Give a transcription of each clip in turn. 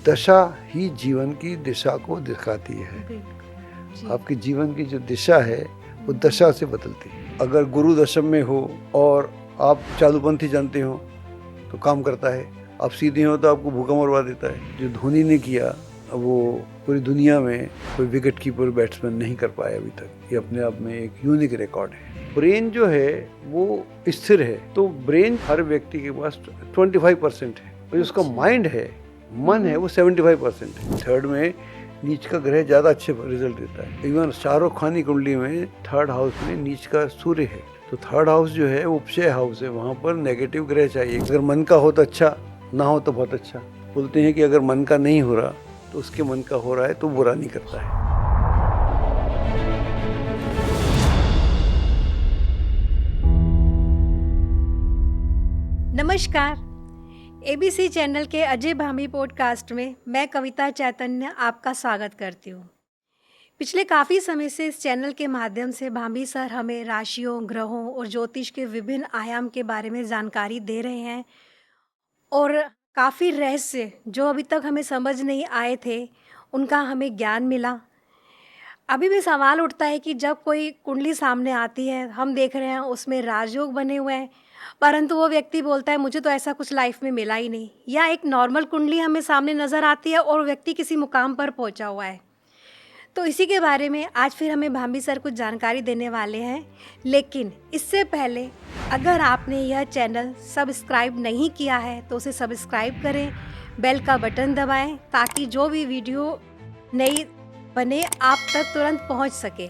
दशा ही जीवन की दिशा को दिखाती है। जी। आपके जीवन की जो दिशा है वो दशा से बदलती है। अगर गुरु दशम में हो और आप चालूपंथी जानते हो तो काम करता है, आप सीधे हो तो आपको भूखा मरवा देता है। जो धोनी ने किया वो पूरी दुनिया में कोई विकेट कीपर बैट्समैन नहीं कर पाया अभी तक। ये अपने आप में एक यूनिक रिकॉर्ड है। ब्रेन जो है वो स्थिर है, तो ब्रेन हर व्यक्ति के पास 25% है और जो उसका माइंड है, मन है, वो 75% है। थर्ड में नीच का ग्रह ज़्यादा अच्छे रिजल्ट देता है। इवन शाहरुख खान की कुंडली में थर्ड हाउस में नीच का सूर्य है, तो थर्ड हाउस जो है वो उपशय हाउस है, वहाँ पर नेगेटिव ग्रह चाहिए। अगर मन का हो तो अच्छा, ना हो तो बहुत अच्छा। बोलते हैं कि अगर मन का नहीं हो रहा तो उसके मन का हो रहा है तो बुरा नहीं करता है। नमस्कार, एबीसी चैनल के अजय भामी पॉडकास्ट में मैं कविता चैतन्य आपका स्वागत करती हूँ। पिछले काफ़ी समय से इस चैनल के माध्यम से भामी सर हमें राशियों, ग्रहों और ज्योतिष के विभिन्न आयाम के बारे में जानकारी दे रहे हैं और काफ़ी रहस्य जो अभी तक हमें समझ नहीं आए थे, उनका हमें ज्ञान मिला। अभी भी सवाल उठता है कि जब कोई कुंडली सामने आती है, हम देख रहे हैं उसमें राजयोग बने हुए हैं, परंतु वो व्यक्ति बोलता है मुझे तो ऐसा कुछ लाइफ में मिला ही नहीं, या एक नॉर्मल कुंडली हमें सामने नज़र आती है और व्यक्ति किसी मुकाम पर पहुंचा हुआ है। तो इसी के बारे में आज फिर हमें भामी सर कुछ जानकारी देने वाले हैं। लेकिन इससे पहले अगर आपने यह चैनल सब्सक्राइब नहीं किया है तो उसे सब्सक्राइब करें, बेल का बटन दबाएं ताकि जो भी वीडियो नई बने आप तक तुरंत पहुंच सके।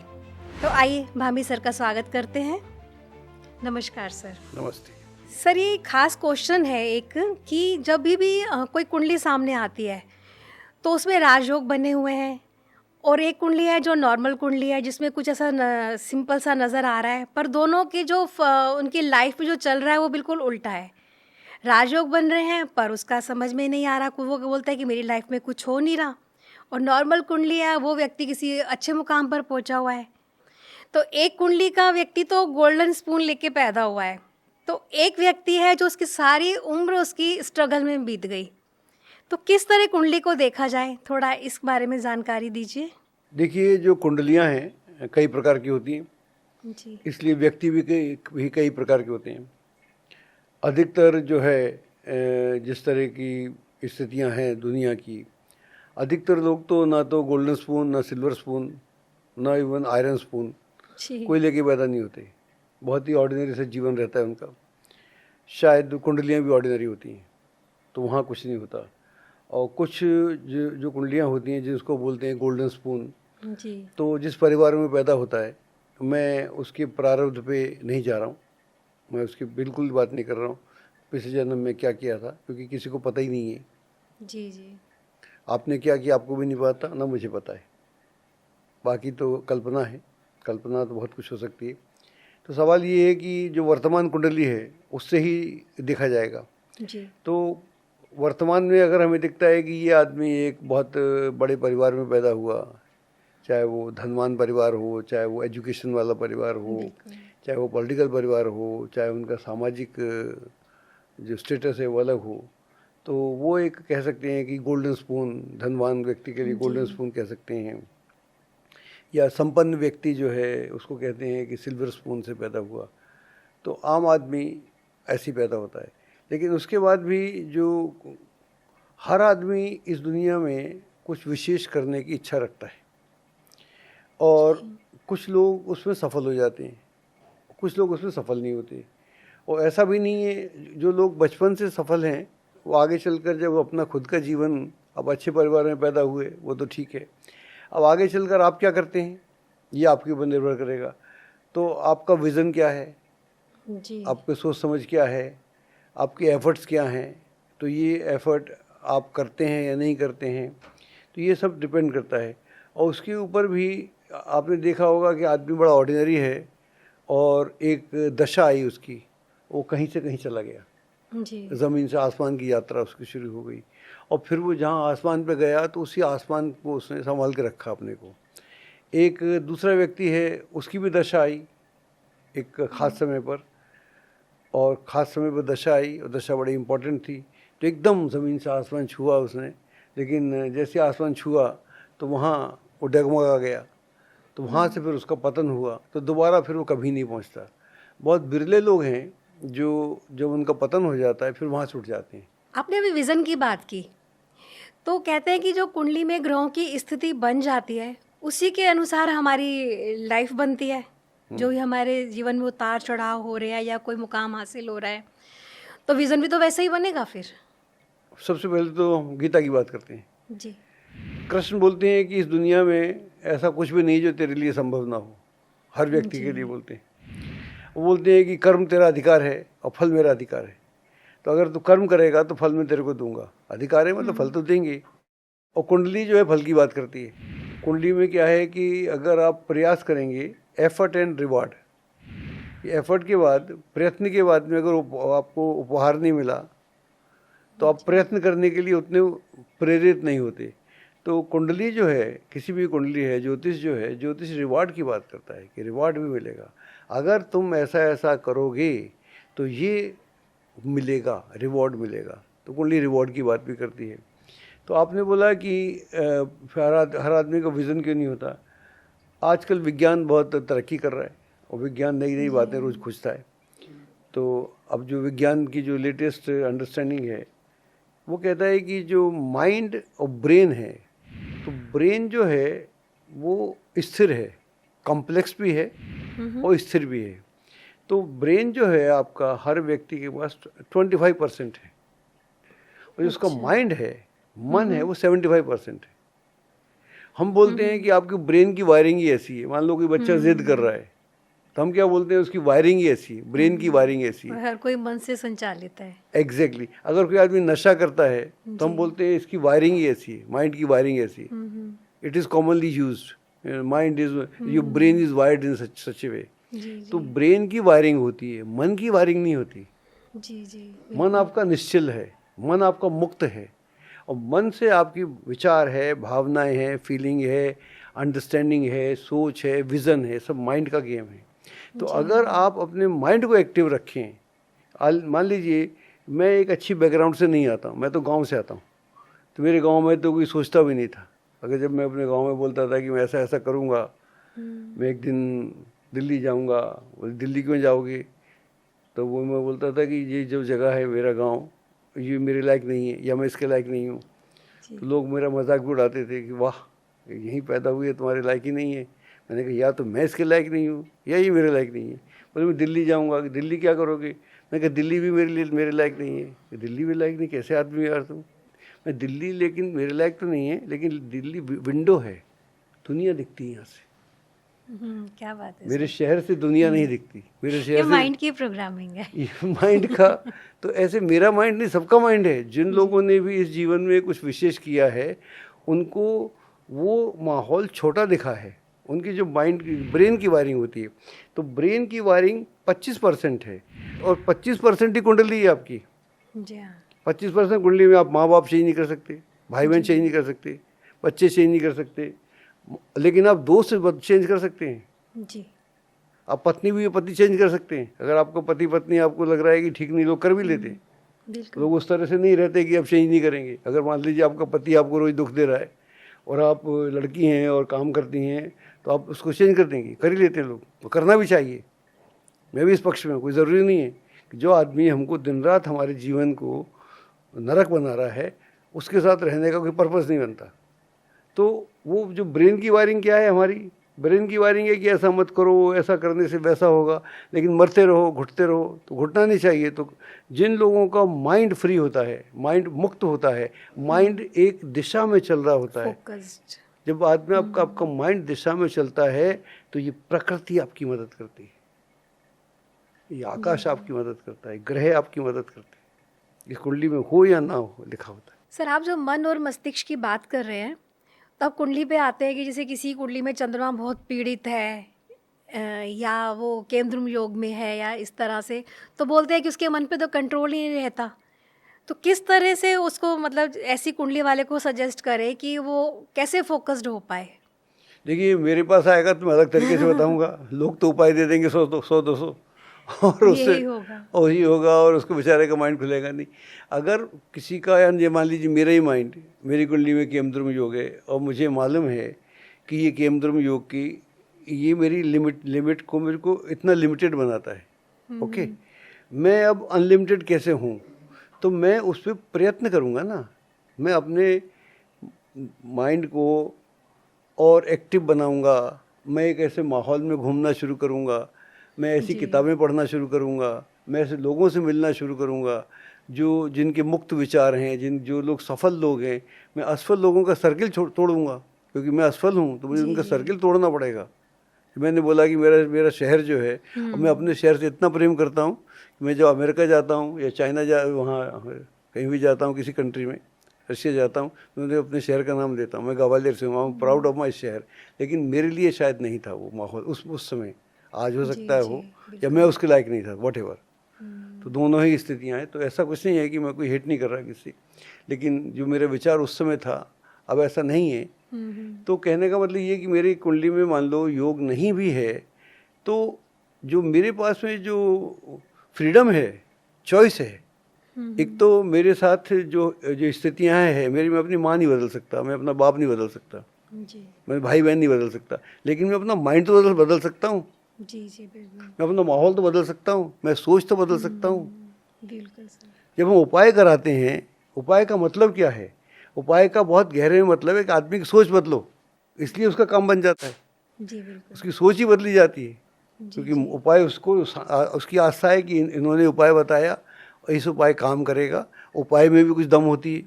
तो आइए भामी सर का स्वागत करते हैं। नमस्कार सर। नमस्ते सर, ये खास क्वेश्चन है एक कि जब भी कोई कुंडली सामने आती है तो उसमें राजयोग बने हुए हैं और एक कुंडली है जो नॉर्मल कुंडली है जिसमें कुछ ऐसा सिंपल सा नज़र आ रहा है, पर दोनों की जो उनकी लाइफ में जो चल रहा है वो बिल्कुल उल्टा है। राजयोग बन रहे हैं पर उसका समझ में नहीं आ रहा, वो बोलता है कि मेरी लाइफ में कुछ हो नहीं रहा, और नॉर्मल कुंडली है वो व्यक्ति किसी अच्छे मुकाम पर पहुंचा हुआ है। तो एक कुंडली का व्यक्ति तो गोल्डन स्पून लेके पैदा हुआ है, तो एक व्यक्ति है जो उसकी सारी उम्र उसकी स्ट्रगल में बीत गई। तो किस तरह कुंडली को देखा जाए, थोड़ा इस बारे में जानकारी दीजिए। देखिए, जो कुंडलियां हैं कई प्रकार की होती हैं, जी। इसलिए व्यक्ति भी कई प्रकार के होते हैं। अधिकतर जो है जिस तरह की स्थितियां हैं दुनिया की, अधिकतर लोग तो ना तो गोल्डन स्पून, ना सिल्वर स्पून, ना इवन आयरन स्पून जी। कोई लेके पैदा नहीं होते। बहुत ही ऑर्डिनरी से जीवन रहता है उनका। शायद कुंडलियां भी ऑर्डिनरी होती हैं, तो वहाँ कुछ नहीं होता। और कुछ जो कुंडलियां होती हैं जिसको बोलते हैं गोल्डन स्पून, जी। तो जिस परिवार में पैदा होता है, मैं उसके प्रारब्ध पे नहीं जा रहा हूँ, मैं उसकी बिल्कुल बात नहीं कर रहा हूँ पिछले जन्म में क्या किया था, क्योंकि किसी को पता ही नहीं है। जी। जी। आपने क्या किया आपको भी नहीं पता, ना मुझे पता है। बाकी तो कल्पना है, कल्पना तो बहुत कुछ हो सकती है। तो सवाल ये है कि जो वर्तमान कुंडली है उससे ही देखा जाएगा। जी। तो वर्तमान में अगर हमें दिखता है कि ये आदमी एक बहुत बड़े परिवार में पैदा हुआ, चाहे वो धनवान परिवार हो, चाहे वो एजुकेशन वाला परिवार हो, चाहे वो पॉलिटिकल परिवार हो, चाहे उनका सामाजिक जो स्टेटस है वो अलग हो, तो वो एक कह सकते हैं कि गोल्डन स्पून, धनवान व्यक्ति के लिए गोल्डन स्पून कह सकते हैं। या संपन्न व्यक्ति जो है उसको कहते हैं कि सिल्वर स्पून से पैदा हुआ। तो आम आदमी ऐसे ही पैदा होता है। लेकिन उसके बाद भी जो हर आदमी इस दुनिया में कुछ विशेष करने की इच्छा रखता है, और कुछ लोग उसमें सफल हो जाते हैं, कुछ लोग उसमें सफल नहीं होते। और ऐसा भी नहीं है जो लोग बचपन से सफल हैं वो आगे चलकर जब अपना खुद का जीवन, अब अच्छे परिवार में पैदा हुए वो तो ठीक है, अब आगे चलकर आप क्या करते हैं ये आपके ऊपर निर्भर करेगा। तो आपका विज़न क्या है, जी। आपकी सोच समझ क्या है, आपके एफ़र्ट्स क्या हैं, तो ये एफ़र्ट आप करते हैं या नहीं करते हैं, तो ये सब डिपेंड करता है। और उसके ऊपर भी आपने देखा होगा कि आदमी बड़ा ऑर्डिनरी है और एक दशा आई उसकी, वो कहीं से कहीं चला गया, जी। ज़मीन से आसमान की यात्रा उसकी शुरू हो गई, और फिर वो जहाँ आसमान पे गया तो उसी आसमान को उसने संभाल के रखा अपने को। एक दूसरा व्यक्ति है, उसकी भी दशा आई एक ख़ास समय पर, और ख़ास समय पर दशा आई, और दशा बड़ी इम्पोर्टेंट थी, तो एकदम ज़मीन से आसमान छुआ उसने, लेकिन जैसे आसमान छुआ तो वहाँ वो डगमगा गया, तो वहाँ से फिर उसका पतन हुआ, तो दोबारा फिर वो कभी नहीं पहुँचता। बहुत बिरले लोग हैं जो जब उनका पतन हो जाता है फिर वहाँ से उठ जाते हैं। आपने अभी विज़न की बात की, तो कहते हैं कि जो कुंडली में ग्रहों की स्थिति बन जाती है उसी के अनुसार हमारी लाइफ बनती है। जो भी हमारे जीवन में उतार चढ़ाव हो रहे हैं या कोई मुकाम हासिल हो रहा है, तो विज़न भी तो वैसे ही बनेगा फिर। सबसे पहले तो हम गीता की बात करते हैं। जी। कृष्ण बोलते हैं कि इस दुनिया में ऐसा कुछ भी नहीं जो तेरे लिए संभव ना हो, हर व्यक्ति के लिए बोलते हैं। वो बोलते हैं कि कर्म तेरा अधिकार है और फल मेरा अधिकार है। तो अगर तू कर्म करेगा तो फल मैं तेरे को दूंगा, अधिकार है मतलब फल तो देंगे। और कुंडली जो है फल की बात करती है। कुंडली में क्या है कि अगर आप प्रयास करेंगे, एफर्ट एंड रिवार्ड, एफर्ट के बाद, प्रयत्न के बाद में अगर आपको उपहार नहीं मिला तो आप प्रयत्न करने के लिए उतने प्रेरित नहीं होते। तो कुंडली जो है, किसी भी कुंडली है, ज्योतिष जो है, ज्योतिष रिवार्ड की बात करता है कि रिवार्ड भी मिलेगा। अगर तुम ऐसा ऐसा करोगे तो ये मिलेगा, रिवॉर्ड मिलेगा। तो कुंडली रिवॉर्ड की बात भी करती है। तो आपने बोला कि हर आदमी का विज़न क्यों नहीं होता। आजकल विज्ञान बहुत तरक्की कर रहा है और विज्ञान नई नई बातें रोज़ खोजता है। तो अब जो विज्ञान की जो लेटेस्ट अंडरस्टैंडिंग है वो कहता है कि जो माइंड और ब्रेन है, तो ब्रेन जो है वो स्थिर है, कॉम्प्लेक्स भी है और स्थिर भी है। तो ब्रेन जो है आपका हर व्यक्ति के पास 25% है और जिसका माइंड है, मन है, वो 75% है। हम बोलते हैं कि आपकी ब्रेन की वायरिंग ही ऐसी है। मान लो कोई बच्चा जिद कर रहा है तो हम क्या बोलते हैं, उसकी वायरिंग ही ऐसी है, ब्रेन की वायरिंग ऐसी है। हर कोई मन से संचालित है। एग्जैक्टली अगर कोई आदमी नशा करता है तो हम बोलते हैं इसकी वायरिंग ही ऐसी है, माइंड की वायरिंग ऐसी है। It is commonly used, mind is, your brain is wired in such a way. तो ब्रेन की वायरिंग होती है, मन की वायरिंग नहीं होती। जी। मन आपका निश्चल है, मन आपका मुक्त है और मन से आपकी विचार है, भावनाएं हैं, फीलिंग है, अंडरस्टैंडिंग है, सोच है, विज़न है, सब माइंड का गेम है। तो अगर आप अपने माइंड को एक्टिव रखें, मान लीजिए मैं एक अच्छी बैकग्राउंड से नहीं आता हूँ, मैं तो गांव से आता हूँ, तो मेरे गांव में तो कोई सोचता भी नहीं था। अगर जब मैं अपने गांव में बोलता था कि मैं ऐसा ऐसा करूँगा, मैं एक दिन दिल्ली जाऊँगा, बोले दिल्ली क्यों जाओगे, तो वो मैं बोलता था कि ये जो जगह है मेरा गांव, ये मेरे लायक नहीं है या मैं इसके लायक नहीं हूँ। तो लोग मेरा मजाक भी उड़ाते थे कि वाह यहीं पैदा हुए, तुम्हारे लायक ही नहीं है। मैंने कहा या तो मैं इसके लायक नहीं हूँ या ये मेरे लायक नहीं है। बोले मैं दिल्ली जाऊँगा, दिल्ली क्या करोगे। मैंने कहा दिल्ली भी मेरे लायक नहीं है। दिल्ली भी लायक नहीं, कैसे आदमी यार तुम। मैं दिल्ली लेकिन मेरे लायक तो नहीं है, लेकिन दिल्ली विंडो है, दुनिया दिखती है यहाँ से। क्या बात है। मेरे शहर से दुनिया नहीं दिखती, मेरे शहर से माइंड की प्रोग्रामिंग है। माइंड का तो ऐसे मेरा माइंड नहीं, सबका माइंड है। जिन लोगों ने भी इस जीवन में कुछ विशेष किया है उनको वो माहौल छोटा दिखा है। उनकी जो माइंड की, ब्रेन की वायरिंग होती है, तो ब्रेन की वायरिंग 25% है और 25% ही कुंडली है आपकी। जी हाँ। 25% कुंडली में आप माँ बाप चेंज नहीं कर सकते, भाई बहन चेंज नहीं कर सकते, बच्चे चेंज नहीं कर सकते, लेकिन आप दोस्त से चेंज कर सकते हैं। जी। आप पत्नी भी पति चेंज कर सकते हैं। अगर आपको पति पत्नी आपको लग रहा है कि ठीक नहीं, लोग कर भी लेते हैं। लोग उस तरह से नहीं रहते कि आप चेंज नहीं करेंगे। अगर मान लीजिए आपका पति आपको रोज दुख दे रहा है और आप लड़की हैं और काम करती हैं तो आप उसको चेंज कर देंगे, कर ही लेते हैं लोग, तो करना भी चाहिए। मैं भी इस पक्ष में, कोई ज़रूरी नहीं है कि जो आदमी हमको दिन रात हमारे जीवन को नरक बना रहा है उसके साथ रहने का कोई पर्पज़ नहीं बनता। तो वो जो ब्रेन की वायरिंग क्या है, हमारी ब्रेन की वायरिंग है कि ऐसा मत करो, ऐसा करने से वैसा होगा, लेकिन मरते रहो, घुटते रहो, तो घुटना नहीं चाहिए। तो जिन लोगों का माइंड फ्री होता है, माइंड मुक्त होता है, माइंड एक दिशा में चल रहा होता है, जब आदमी आपका माइंड दिशा में चलता है तो ये प्रकृति आपकी मदद करती है, ये आकाश आपकी मदद करता है, ग्रह आपकी मदद करते हैं। इस कुंडली में हो या ना हो लिखा होता है। सर, आप जो मन और मस्तिष्क की बात कर रहे हैं तो अब कुंडली पे आते हैं कि जैसे किसी कुंडली में चंद्रमा बहुत पीड़ित है या वो केंद्रुम योग में है या इस तरह से, तो बोलते हैं कि उसके मन पे तो कंट्रोल ही नहीं रहता। तो किस तरह से उसको, मतलब ऐसी कुंडली वाले को सजेस्ट करें कि वो कैसे फोकस्ड हो पाए। देखिए मेरे पास आएगा तो मैं अलग तरीके से बताऊंगा। लोग तो उपाय दे देंगे 100-200, और उससे यही होगा। और ही होगा और उसको बेचारे का माइंड खुलेगा नहीं। अगर किसी का, यानी ये मान लीजिए मेरा ही माइंड, मेरी कुंडली में केमद्रुम योग है और मुझे मालूम है कि ये केमद्रुम योग की ये मेरी लिमिट को मेरे को इतना लिमिटेड बनाता है। ओके, मैं अब अनलिमिटेड कैसे हूँ, तो मैं उस पर प्रयत्न करूँगा ना। मैं अपने माइंड को और एक्टिव बनाऊँगा, मैं एक ऐसे माहौल में घूमना शुरू करूँगा, मैं ऐसी किताबें पढ़ना शुरू करूँगा, मैं ऐसे लोगों से मिलना शुरू करूँगा जो जिनके मुक्त विचार हैं, जो लोग सफल लोग हैं। मैं असफल लोगों का सर्किल तोड़ूंगा, क्योंकि मैं असफल हूँ तो मुझे उनका सर्किल तोड़ना पड़ेगा। मैंने बोला कि मेरा शहर जो है, और मैं अपने शहर से इतना प्रेम करता हूँ कि मैं जब अमेरिका जाता हूँ या चाइना वहाँ कहीं भी जाता हूँ, किसी कंट्री में, रशिया जाता हूँ, मैं उन्हें अपने शहर का नाम देता हूँ। मैं ग्वालियर से हूँ, प्राउड ऑफ माई शहर। लेकिन मेरे लिए शायद नहीं था वो माहौल उस समय। आज हो सकता है हो, या मैं उसके लायक नहीं था, वट एवर। तो दोनों ही स्थितियाँ हैं। तो ऐसा कुछ नहीं है कि मैं कोई हेट नहीं कर रहा किसी, लेकिन जो मेरा विचार उस समय था अब ऐसा नहीं है। तो कहने का मतलब ये कि मेरी कुंडली में मान लो योग नहीं भी है, तो जो मेरे पास में जो फ्रीडम है, चॉइस है। एक तो मेरे साथ जो जो स्थितियाँ हैं मेरी, मैं अपनी माँ नहीं बदल सकता, मैं अपना बाप नहीं बदल सकता, मैं भाई बहन नहीं बदल सकता, लेकिन मैं अपना माइंड तो बदल सकता हूँ। जी बिल्कुल। मैं अपना माहौल तो बदल सकता हूँ, मैं सोच तो बदल सकता हूँ। बिल्कुल सर। जब हम उपाय कराते हैं, उपाय का मतलब क्या है? उपाय का बहुत गहरे में मतलब है कि आदमी की सोच बदलो, इसलिए उसका काम बन जाता है। जी बिल्कुल। उसकी सोच ही बदली जाती है, क्योंकि उपाय उसकी आस्था है कि इन्होंने उपाय बताया और इस उपाय काम करेगा। उपाय में भी कुछ दम होती है,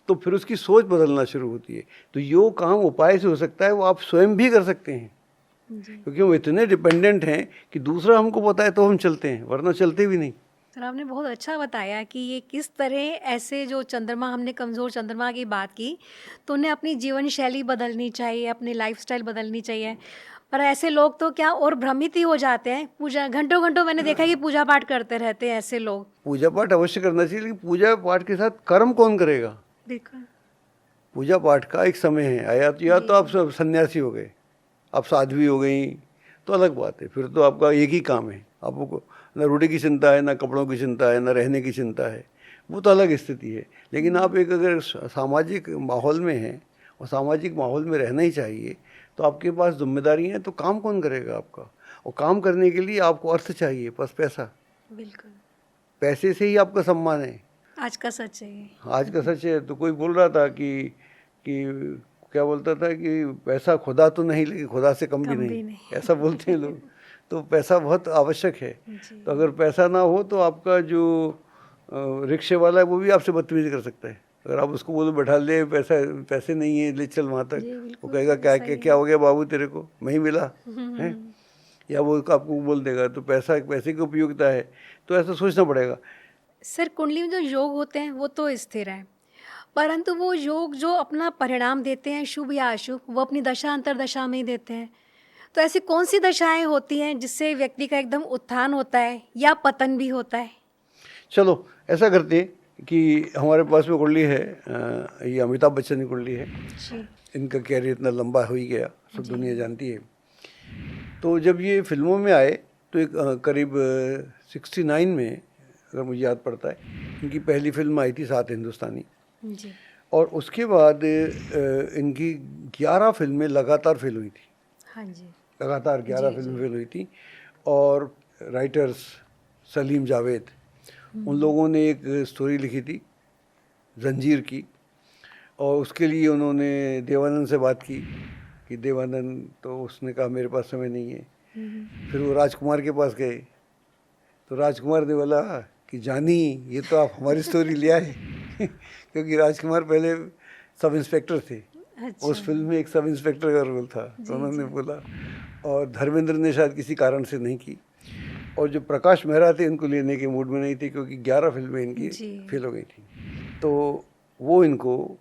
तो फिर उसकी सोच बदलना शुरू होती है। तो यो काम उपाय से हो सकता है, वो आप स्वयं भी कर सकते हैं, क्योंकि हम इतने डिपेंडेंट हैं कि दूसरा हमको बताए तो हम चलते हैं, वरना चलते भी नहीं। सर आपने बहुत अच्छा बताया कि ये किस तरह ऐसे जो चंद्रमा, हमने कमज़ोर चंद्रमा की बात की, तो उन्हें अपनी जीवन शैली बदलनी चाहिए, अपनी लाइफस्टाइल बदलनी चाहिए। पर ऐसे लोग तो क्या और भ्रमित ही हो जाते हैं, पूजा घंटों घंटों मैंने देखा है कि पूजा पाठ करते रहते हैं ऐसे लोग। पूजा पाठ अवश्य करना चाहिए, लेकिन पूजा पाठ के साथ कर्म कौन करेगा? बिल्कुल। पूजा पाठ का एक समय है, या तो आप सब सन्यासी हो गए, आप साध्वी हो गई, तो अलग बात है। फिर तो आपका एक ही काम है, आपको ना रोटी की चिंता है, ना कपड़ों की चिंता है, ना रहने की चिंता है, वो तो अलग स्थिति है। लेकिन आप एक अगर सामाजिक माहौल में हैं और सामाजिक माहौल में रहना ही चाहिए, तो आपके पास जिम्मेदारी है, तो काम कौन करेगा आपका? और काम करने के लिए आपको अर्थ चाहिए, बस पैसा। बिल्कुल, पैसे से ही आपका सम्मान है। आज का सच है ये। आज का सच है। तो कोई बोल रहा था कि क्या बोलता था कि पैसा खुदा तो नहीं, लेकिन खुदा से कम भी नहीं, ऐसा बोलते हैं लोग। तो पैसा बहुत आवश्यक है। तो अगर पैसा ना हो तो आपका जो रिक्शे वाला है वो भी आपसे बदतमीजी कर सकता है। अगर आप उसको बोलो बैठा ले, पैसे नहीं है, ले चल वहाँ तक, वो कहेगा क्या हो गया बाबू तेरे को, नहीं मिला है, या वो आपको बोल देगा। तो पैसे की उपयोगिता है, तो ऐसा सोचना पड़ेगा। सर कुंडली में जो योग होते हैं वो तो स्थिर है, परंतु वो योग जो अपना परिणाम देते हैं, शुभ या अशुभ, वो अपनी दशा अंतरदशा में ही देते हैं। तो ऐसी कौन सी दशाएं होती हैं जिससे व्यक्ति का एकदम उत्थान होता है या पतन भी होता है? चलो ऐसा करते हैं कि हमारे पास में कुंडली है, ये अमिताभ बच्चन की कुंडली है। इनका कैरियर इतना लंबा हो ही गया, सब दुनिया जानती है। तो जब ये फिल्मों में आए तो एक करीब 69 में, अगर मुझे याद पड़ता है, इनकी पहली फिल्म आई थी सात हिंदुस्तानी जी। और उसके बाद इनकी 11 फिल्में लगातार फेल हुई थी। हाँ जी। लगातार 11 फिल्में फेल हुई थी। और राइटर्स सलीम जावेद, उन लोगों ने एक स्टोरी लिखी थी जंजीर की, और उसके लिए उन्होंने देवानंद से बात की कि देवानंद, तो उसने कहा मेरे पास समय नहीं है। फिर वो राजकुमार के पास गए, तो राजकुमार ने बोला कि जानी, ये तो आप हमारी स्टोरी ले आए क्योंकि राजकुमार पहले सब इंस्पेक्टर थे। अच्छा। उस फिल्म में एक सब इंस्पेक्टर का रोल था, तो उन्होंने बोला। और धर्मेंद्र ने शायद किसी कारण से नहीं की, और जो प्रकाश मेहरा थे इनको लेने के मूड में नहीं थे, क्योंकि 11 फिल्में इनकी फेल हो गई थी। तो वो इनको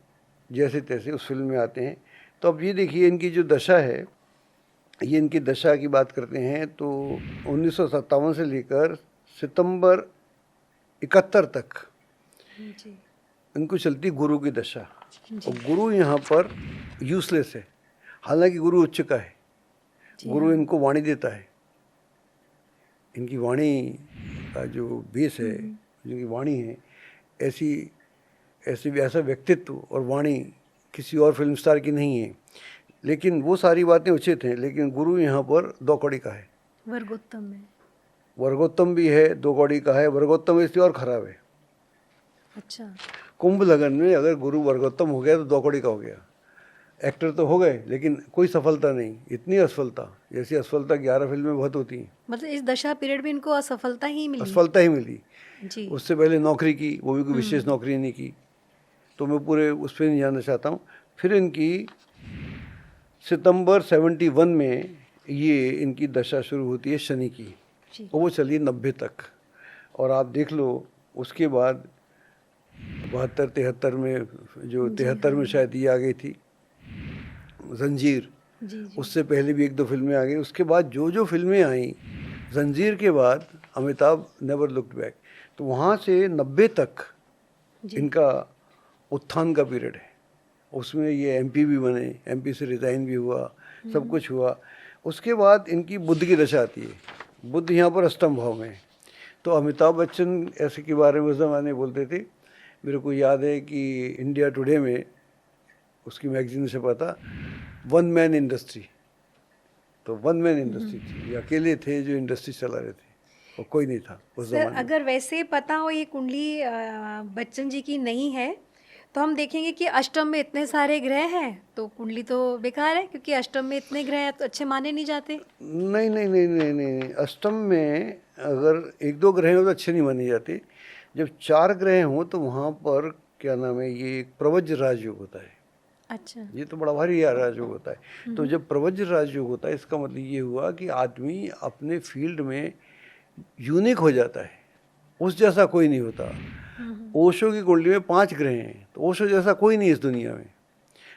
जैसे तैसे उस फिल्म में आते हैं। तो अब ये देखिए इनकी जो दशा है, ये इनकी दशा की बात करते हैं तो 1957 से लेकर सितंबर 71 तक इनको चलती गुरु की दशा। और गुरु यहाँ पर यूजलेस है, हालांकि गुरु उच्च का है। गुरु इनको वाणी देता है, इनकी वाणी का जो बेस है, जिनकी वाणी है, ऐसा व्यक्तित्व और वाणी किसी और फिल्म स्टार की नहीं है। लेकिन वो सारी बातें उचित हैं, लेकिन गुरु यहाँ पर दो कौड़ी का है। वर्गोत्तम में वर्गोत्तम भी है, दो कौड़ी का है। वर्गोत्तम इसलिए और खराब है। अच्छा, कुंभ लगन में अगर गुरु वर्गोत्तम हो गया तो दो कौड़ी का हो गया। एक्टर तो हो गए लेकिन कोई सफलता नहीं। इतनी असफलता, जैसी असफलता 11 फिल्में बहुत होती हैं, मतलब इस दशा पीरियड में इनको असफलता ही मिली। असफलता ही मिली। जी। उससे पहले नौकरी की, वो भी कोई विशेष नौकरी नहीं की। तो मैं पूरे उस पर नहीं जाना चाहता हूँ। फिर इनकी सितंबर 71 में ये इनकी दशा शुरू होती है शनि की, और वो चली 90 तक। और आप देख लो उसके बाद 72-73 में, जो 73 में शायद ये आ गई थी जंजीर, उससे पहले भी 1-2 फिल्में आ गई। उसके बाद जो फिल्में आई, जंजीर के बाद अमिताभ नेवर लुक्ड बैक। तो वहाँ से 90 तक इनका उत्थान का पीरियड है। उसमें ये एमपी भी बने, एमपी से रिज़ाइन भी हुआ, सब कुछ हुआ। उसके बाद इनकी बुध की दशा आती है। बुध यहाँ पर अष्टम भाव में है। तो अमिताभ बच्चन ऐसे के बारे में उस ज़माने बोलते थे। मेरे को याद है कि इंडिया टुडे में उसकी मैगजीन से पता, वन मैन इंडस्ट्री। तो वन मैन इंडस्ट्री थी, ये अकेले थे जो इंडस्ट्री चला रहे थे, और कोई नहीं था उस सर, ज़माने। अगर वैसे पता हो ये कुंडली बच्चन जी की नहीं है, तो हम देखेंगे कि अष्टम में इतने सारे ग्रह हैं तो कुंडली तो बेकार है, क्योंकि अष्टम में इतने ग्रह हैं तो अच्छे माने नहीं जाते। नहीं नहीं नहीं नहीं नहीं, अष्टम में अगर 1-2 ग्रह हो तो अच्छे नहीं माने जाते। जब 4 ग्रह हों तो वहाँ पर क्या नाम है, ये एक प्रवज्र राजयोग होता है। अच्छा। ये तो बड़ा भारी राजयोग होता है। तो जब प्रवज्र राजयोग होता है, इसका मतलब ये हुआ कि आदमी अपने फील्ड में यूनिक हो जाता है, उस जैसा कोई नहीं होता। ओशो की कुंडली में 5 ग्रह हैं, तो ओशो जैसा कोई नहीं इस दुनिया में।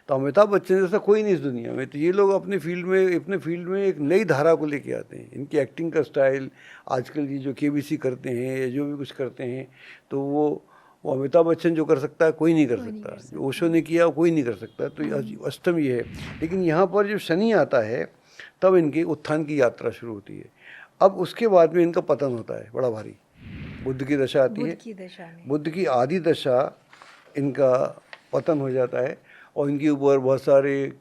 तो अमिताभ बच्चन जैसा कोई नहीं इस दुनिया में। तो ये लोग अपने फील्ड में एक नई धारा को लेके आते हैं। इनकी एक्टिंग का स्टाइल, आजकल ये जो केबीसी करते हैं या जो भी कुछ करते हैं, तो वो अमिताभ बच्चन जो कर सकता है कोई नहीं कर सकता, जो ओशो ने किया वो कोई नहीं कर सकता। तो अष्टम ये है। लेकिन यहाँ पर जब शनि आता है तब इनकी उत्थान की यात्रा शुरू होती है। अब उसके बाद में इनका पतन होता है बड़ा भारी। बुध की दशा आती है, बुध की आदि दशा इनका पतन हो जाता है, और इनके ऊपर बहुत सारे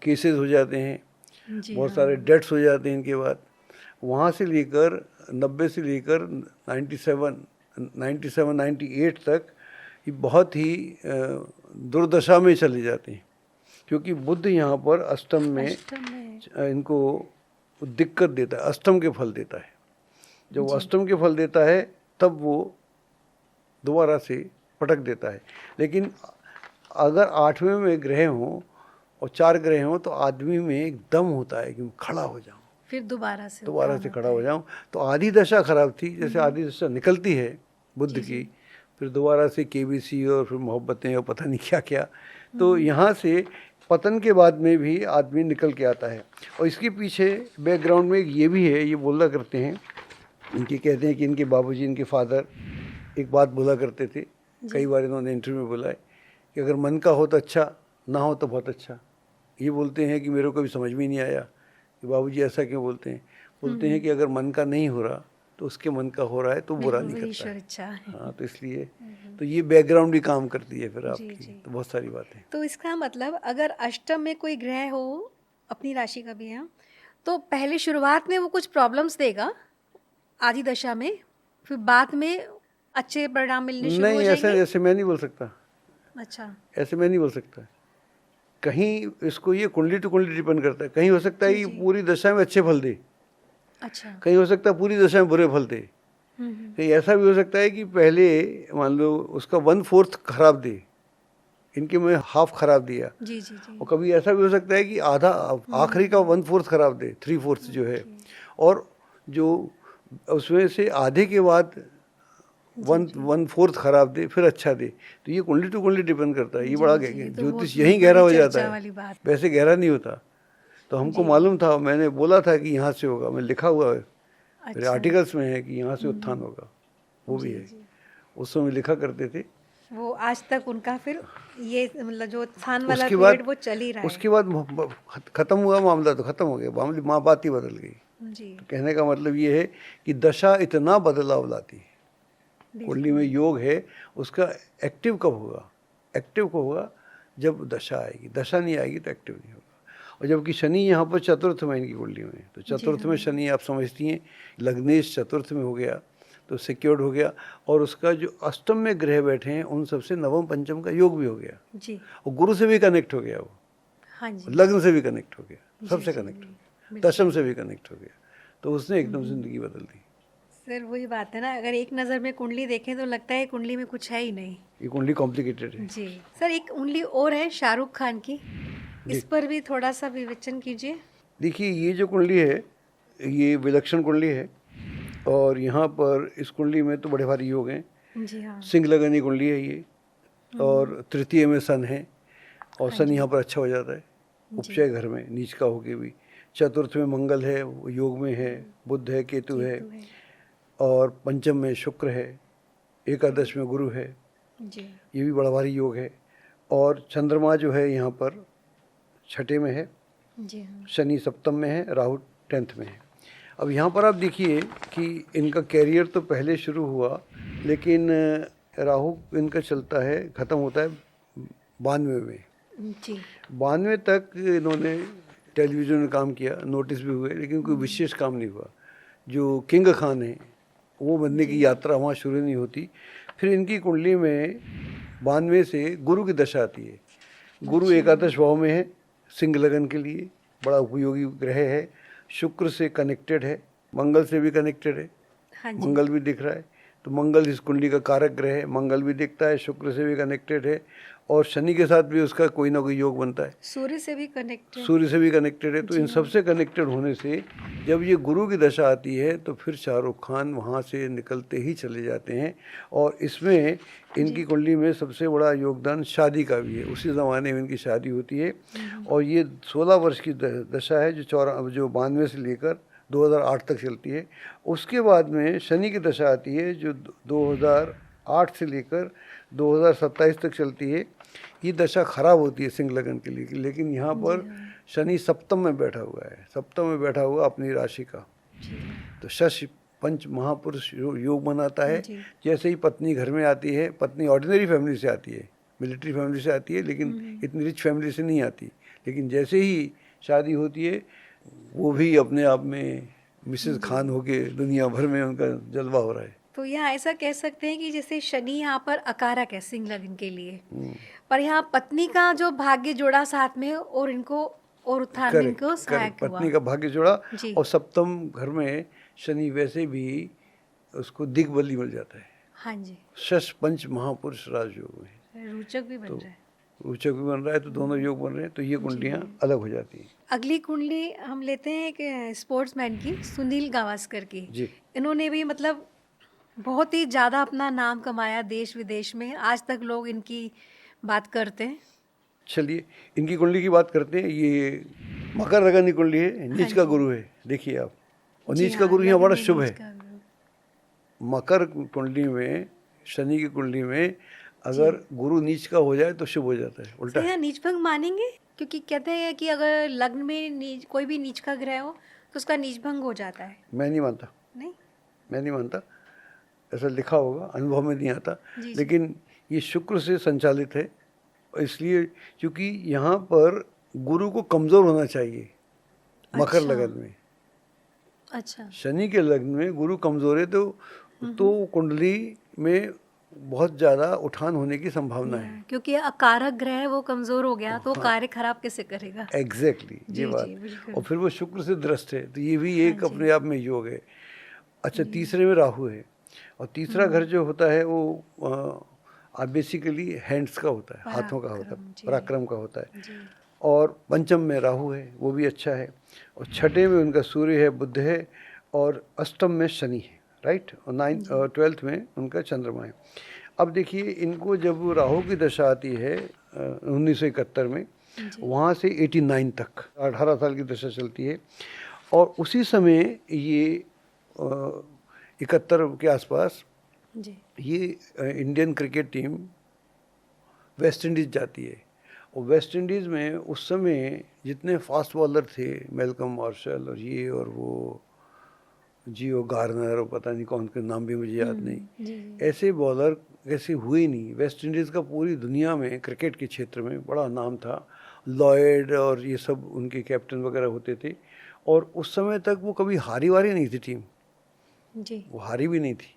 केसेस हो जाते हैं, बहुत सारे डेथ्स हो जाते हैं इनके बाद। वहाँ से लेकर 90 से लेकर 97-98 तक ये बहुत ही दुर्दशा में चले जाते हैं, क्योंकि बुध यहाँ पर अष्टम में इनको दिक्कत देता है, अष्टम के फल देता है। जब वो अष्टम के फल देता है तब वो दोबारा से पटक देता है। लेकिन अगर 8वें में ग्रह हों और 4 ग्रह हों तो आदमी में एक दम होता है कि मैं खड़ा हो जाऊं, फिर दोबारा से खड़ा हो जाऊं। तो आधी दशा खराब थी, जैसे आधी दशा निकलती है बुध की, फिर दोबारा से केबीसी और फिर मोहब्बतें और पता नहीं क्या क्या। तो यहाँ से पतन के बाद में भी आदमी निकल के आता है। और इसके पीछे बैकग्राउंड में ये भी है, ये बोला करते हैं, इनके कहते हैं कि इनके बाबूजी, इनके फादर एक बात बोला करते थे, कई बार इन्होंने इंटरव्यू में बोला है कि अगर मन का हो तो अच्छा, ना हो तो बहुत अच्छा। ये बोलते हैं कि मेरे को कभी समझ में नहीं आया कि बाबूजी ऐसा क्यों बोलते हैं। बोलते हैं कि अगर मन का नहीं हो रहा तो उसके मन का हो रहा है तो बुरा नहीं करता है। हाँ, तो इसलिए तो ये बैकग्राउंड भी काम करती है फिर आपकी। तो बहुत सारी बातें। तो इसका मतलब अगर अष्टम में कोई ग्रह हो, अपनी राशि का भी है, तो पहले शुरुआत में वो कुछ प्रॉब्लम्स देगा आधी दशा में, फिर बाद में अच्छे परिणाम मिलने शुरू हो जाएंगे। नहीं, ऐसे मैं नहीं बोल सकता। अच्छा, ऐसे मैं नहीं बोल सकता। कहीं इसको ये कुंडली टू कुंडली डिपेंड करता है। कहीं हो सकता है कि पूरी दशा में अच्छे फल दे, अच्छा, कहीं हो सकता है पूरी दशा में बुरे फल दे, कहीं ऐसा भी हो सकता है कि पहले मान लो उसका 1/4 खराब दे, इनके में हाफ खराब दिया। जी जी जी। और कभी ऐसा भी हो सकता है कि आधा आखिरी का 1/4 खराब दे, 3/4 जो है, और जो उसमें से आधे के बाद 1/4 खराब दे, फिर अच्छा दे। तो ये कुंडली टू कुंडली डिपेंड करता है। ये बड़ा ज्योतिष यहीं गहरा हो जाता है, वैसे गहरा नहीं होता। तो हमको मालूम था, मैंने बोला था कि यहाँ से होगा, मैं लिखा हुआ है मेरे आर्टिकल्स में है कि यहाँ से उत्थान होगा, वो भी है। उस समय लिखा करते थे वो। आज तक उनका फिर ये मतलब जो उत्थान वाला पीरियड वो चल ही रहा है। उसके बाद खत्म हुआ मामला, तो खत्म हो गया मामले, बात ही बदल गई। जी तो कहने का मतलब ये है कि दशा इतना बदलाव लाती है। कुंडली में योग है, उसका एक्टिव कब होगा? एक्टिव कब होगा? जब दशा आएगी। दशा नहीं आएगी तो एक्टिव नहीं होगा। और जबकि शनि यहाँ पर चतुर्थ में इनकी कुंडली में, तो चतुर्थ में शनि आप समझती हैं, लग्नेश चतुर्थ में हो गया तो सिक्योर्ड हो गया। और उसका जो अष्टम में ग्रह बैठे हैं उन सबसे नवम पंचम का योग भी हो गया जी। और गुरु से भी कनेक्ट हो गया, वो हाँ जी। लग्न से भी कनेक्ट हो गया, सबसे जी, कनेक्ट हो गया, बिल्कुल। दशम से भी कनेक्ट हो गया। तो उसने एकदम जिंदगी बदल दी। सर वही बात है ना, अगर एक नज़र में कुंडली देखें तो लगता है कुंडली में कुछ है ही नहीं। ये कुंडली कॉम्प्लिकेटेड है। जी सर, एक कुंडली और है शाहरुख खान की, इस पर भी थोड़ा सा विवेचन कीजिए। देखिए, ये जो कुंडली है ये विलक्षण कुंडली है और यहाँ पर इस कुंडली में तो बड़े भारी योग हैं। जी हाँ। सिंह लगनी कुंडली है ये, और तृतीय में सन है और सन यहाँ पर अच्छा हो जाता है उपचय घर में, नीच का होके भी। चतुर्थ में मंगल है, वो योग में है, बुध है, केतु है, और पंचम में शुक्र है, एकादश में गुरु है, जी ये भी बड़ा भारी योग है। और चंद्रमा जो है यहाँ पर छठे में है, जी हाँ। शनि सप्तम में है, राहु 10th में है। अब यहाँ पर आप देखिए कि इनका कैरियर तो पहले शुरू हुआ, लेकिन राहु इनका चलता है, ख़त्म होता है 92 में। जी 92 तक इन्होंने टेलीविज़न में काम किया, नोटिस भी हुए, लेकिन कोई विशेष काम नहीं हुआ। जो किंग खान है वो बनने की यात्रा वहाँ शुरू नहीं होती। फिर इनकी कुंडली में 92 से गुरु की दशा आती है। गुरु एकादश भाव में है, सिंह लगन के लिए बड़ा उपयोगी ग्रह है। शुक्र से कनेक्टेड है, मंगल से भी कनेक्टेड है, हाँ जी। मंगल भी दिख रहा है, तो मंगल इस कुंडली का कारक ग्रह है, मंगल भी दिखता है, शुक्र से भी कनेक्टेड है, और शनि के साथ भी उसका कोई ना कोई योग बनता है, सूर्य से भी कनेक्टेड। सूर्य से भी कनेक्टेड है। तो इन सबसे कनेक्टेड होने से जब ये गुरु की दशा आती है तो फिर शाहरुख खान वहाँ से निकलते ही चले जाते हैं। और इसमें इनकी कुंडली में सबसे बड़ा योगदान शादी का भी है। उसी ज़माने में इनकी शादी होती है और ये 16 वर्ष की दशा है, जो 92 से लेकर 2008 तक चलती है। उसके बाद में शनि की दशा आती है जो 2008 से लेकर 2027 तक चलती है। ये दशा खराब होती है सिंह लगन के लिए, लेकिन यहाँ पर शनि सप्तम में बैठा हुआ है, सप्तम में बैठा हुआ अपनी राशि का, तो शश पंच महापुरुष योग बनाता है। जैसे ही पत्नी घर में आती है, पत्नी ऑर्डिनरी फैमिली से आती है, मिलिट्री फैमिली से आती है, लेकिन इतनी रिच फैमिली से नहीं आती, लेकिन जैसे ही शादी होती है वो भी अपने आप में मिसेस खान होके दुनिया भर में उनका जलवा हो रहा है। तो यहाँ ऐसा कह सकते हैं कि जैसे शनि यहाँ पर अकारक है सिंह लगन के लिए, पर यहाँ पत्नी का जो भाग्य जोड़ा साथ में और इनको और उत्थान में इनको सहायक हुआ। पत्नी का भाग्य जोड़ा, और सप्तम घर में शनि वैसे भी उसको दिग्बली मिल जाता है। हाँ जी, शश पंच महापुरुष राजयोग में रोचक भी बन रहा है, रोचक भी बन रहा है, तो दोनों योग बन रहे हैं, तो ये कुंडलियाँ अलग हो जाती हैं। अगली कुंडली हम लेते हैं एक स्पोर्ट्समैन की, सुनील गावस्कर की। जी, इन्होंने भी मतलब बहुत ही ज़्यादा अपना नाम कमाया देश विदेश में, आज तक लोग इनकी बात करते हैं। चलिए इनकी कुंडली की बात करते हैं। ये मकर लगन कुंडली है, नीच का गुरु है, देखिए आप, और नीच का गुरु यहाँ बड़ा शुभ है। मकर कुंडली में, शनि की कुंडली में अगर गुरु नीच का हो जाए तो शुभ हो जाता है, उल्टा। यहाँ नीच भंग मानेंगे, क्योंकि कहते हैं कि अगर लग्न में कोई भी नीच का ग्रह हो तो उसका नीच भंग हो जाता है। मैं नहीं मानता, नहीं, मैं नहीं मानता, ऐसा लिखा होगा, अनुभव में नहीं आता। लेकिन ये शुक्र से संचालित है, इसलिए क्योंकि यहाँ पर गुरु को कमज़ोर होना चाहिए मकर लगन में। अच्छा, शनि के लग्न में गुरु कमज़ोर है तो कुंडली में बहुत ज़्यादा उठान होने की संभावना है, क्योंकि अकारक ग्रह वो कमज़ोर हो गया तो कार्य खराब कैसे करेगा। एग्जैक्टली ये बात। और फिर वो शुक्र से द्रस्त है, तो ये भी एक अपने आप में योग है। अच्छा, तीसरे में राहु है, और तीसरा घर जो होता है वो बेसिकली हैंड्स का होता है, हाथों का होता है, पराक्रम का होता है। और पंचम में राहु है, वो भी अच्छा है, और छठे में उनका सूर्य है, बुध है, और अष्टम में शनि है, राइट, और 12th में उनका चंद्रमा है। अब देखिए, इनको जब राहु की दशा आती है 1971 में, वहाँ से 89 तक 18 साल की दशा चलती है, और उसी समय ये 71 के आसपास ये Indian cricket team West Indies जाती है। और वेस्ट इंडीज़ में उस समय जितने फास्ट बॉलर थे, मेलकम मार्शल और ये और वो जियो गार्नर और पता नहीं कौन के नाम भी मुझे याद नहीं, जी ऐसे बॉलर ऐसे हुए ही नहीं। वेस्ट इंडीज़ का पूरी दुनिया में क्रिकेट के क्षेत्र में बड़ा नाम था। लॉयड और ये सब उनके कैप्टन वगैरह होते थे, और उस समय तक वो कभी हारी वारी नहीं थी टीम, जी वो हारी भी नहीं थी।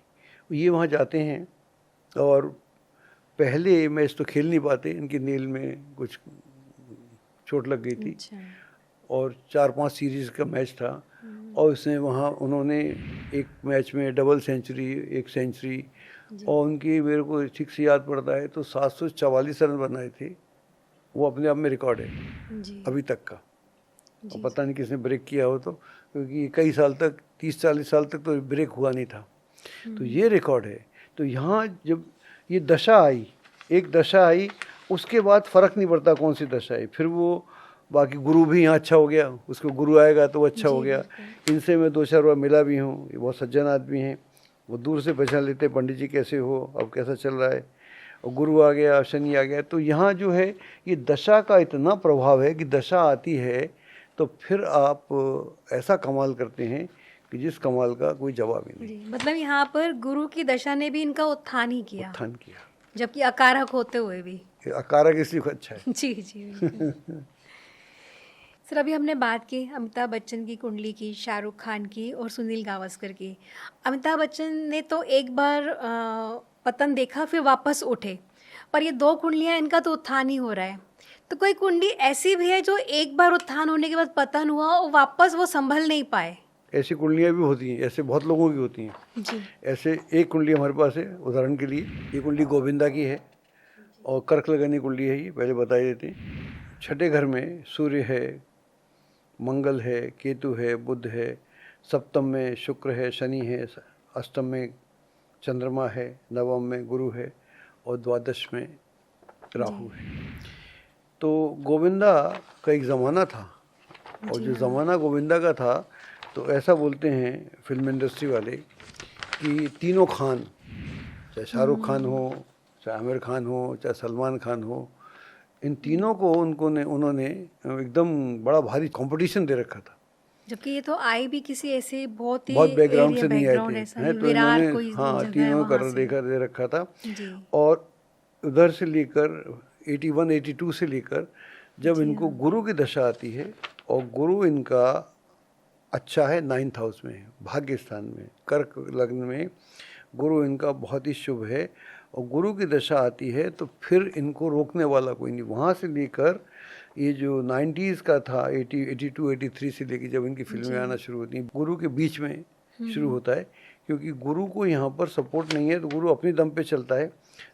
ये वहाँ जाते हैं और पहले मैच तो खेल नहीं पाते, इनकी नील में कुछ चोट लग गई थी, अच्छा और 4-5 सीरीज़ का मैच था, और उसने वहाँ उन्होंने एक मैच में डबल सेंचुरी, एक सेंचुरी, और उनकी मेरे को ठीक से याद पड़ता है तो 744 रन बनाए थे। वो अपने आप में रिकॉर्ड है जी अभी तक का, और जी पता नहीं किसने ब्रेक किया हो तो, क्योंकि कई साल तक 30-40 साल तक तो ब्रेक हुआ नहीं था। तो ये रिकॉर्ड है। तो यहाँ जब ये दशा आई, एक दशा आई, उसके बाद फ़र्क नहीं पड़ता कौन सी दशा आई, फिर वो बाकी गुरु भी यहाँ अच्छा हो गया, उसको गुरु आएगा तो वो अच्छा हो गया। इनसे मैं 2-4 बार मिला भी हूँ, ये बहुत सज्जन आदमी हैं, वो दूर से पहचान लेते हैं पंडित जी कैसे हो, अब कैसा चल रहा है, और गुरु आ गया, शनि आ गया। तो यहाँ जो है ये दशा का इतना प्रभाव है कि दशा आती है तो फिर आप ऐसा कमाल करते हैं कि जिस कमाल का कोई जवाब ही नहीं। जी मतलब यहाँ पर गुरु की दशा ने भी इनका उत्थान ही किया, उत्थान किया, जबकि अकारक होते हुए भी। अकारक इसलिए अच्छा है। जी जी बिल्कुल। सर अभी हमने बात की अमिताभ बच्चन की कुंडली की, शाहरुख खान की और सुनील गावस्कर की। अमिताभ बच्चन ने तो एक बार पतन देखा फिर वापस उठे, पर ये 2 कुंडलियाँ इनका तो उत्थान ही हो रहा है। तो कोई कुंडली ऐसी भी है जो एक बार उत्थान होने के बाद पतन हुआ और वापस वो संभल नहीं पाए? ऐसी कुंडलियाँ भी होती हैं, ऐसे बहुत लोगों की होती हैं। जी ऐसे एक कुंडली हमारे पास है, उदाहरण के लिए ये कुंडली गोविंदा की है, और कर्क लगनी कुंडली है, ये पहले बताई देते हैं। छठे घर में सूर्य है, मंगल है, केतु है, बुध है, सप्तम में शुक्र है, शनि है, अष्टम में चंद्रमा है, नवम में गुरु है, और द्वादश में राहु है। तो गोविंदा का एक ज़माना था, और जो ज़माना गोविंदा का था, तो ऐसा बोलते हैं फिल्म इंडस्ट्री वाले कि तीनों खान, चाहे शाहरुख खान हो, चाहे आमिर खान हो, चाहे सलमान खान हो, इन तीनों को उन्होंने एकदम बड़ा भारी कंपटीशन दे रखा था। जबकि ये तो आए भी किसी ऐसे बहुत बैकग्राउंड से नहीं आए बैकग्राउंड थे, ऐसा हैं, नहीं, तो विरार इन्होंने कोई हाँ जगह है तीनों वहाँ कर से। देखा दे रखा था। जी और उधर से लेकर 81-82 से लेकर जब इनको गुरु की दशा आती है, और गुरु इनका अच्छा है 9th हाउस में, भाग्य स्थान में, कर्क लग्न में गुरु इनका बहुत ही शुभ है, और गुरु की दशा आती है तो फिर इनको रोकने वाला कोई नहीं। वहाँ से लेकर ये जो 90s का था, 82-83 से लेकर जब इनकी फिल्में आना शुरू होती हैं, गुरु के बीच में शुरू होता है, क्योंकि गुरु को यहाँ पर सपोर्ट नहीं है, तो गुरु अपनी दम पे चलता है,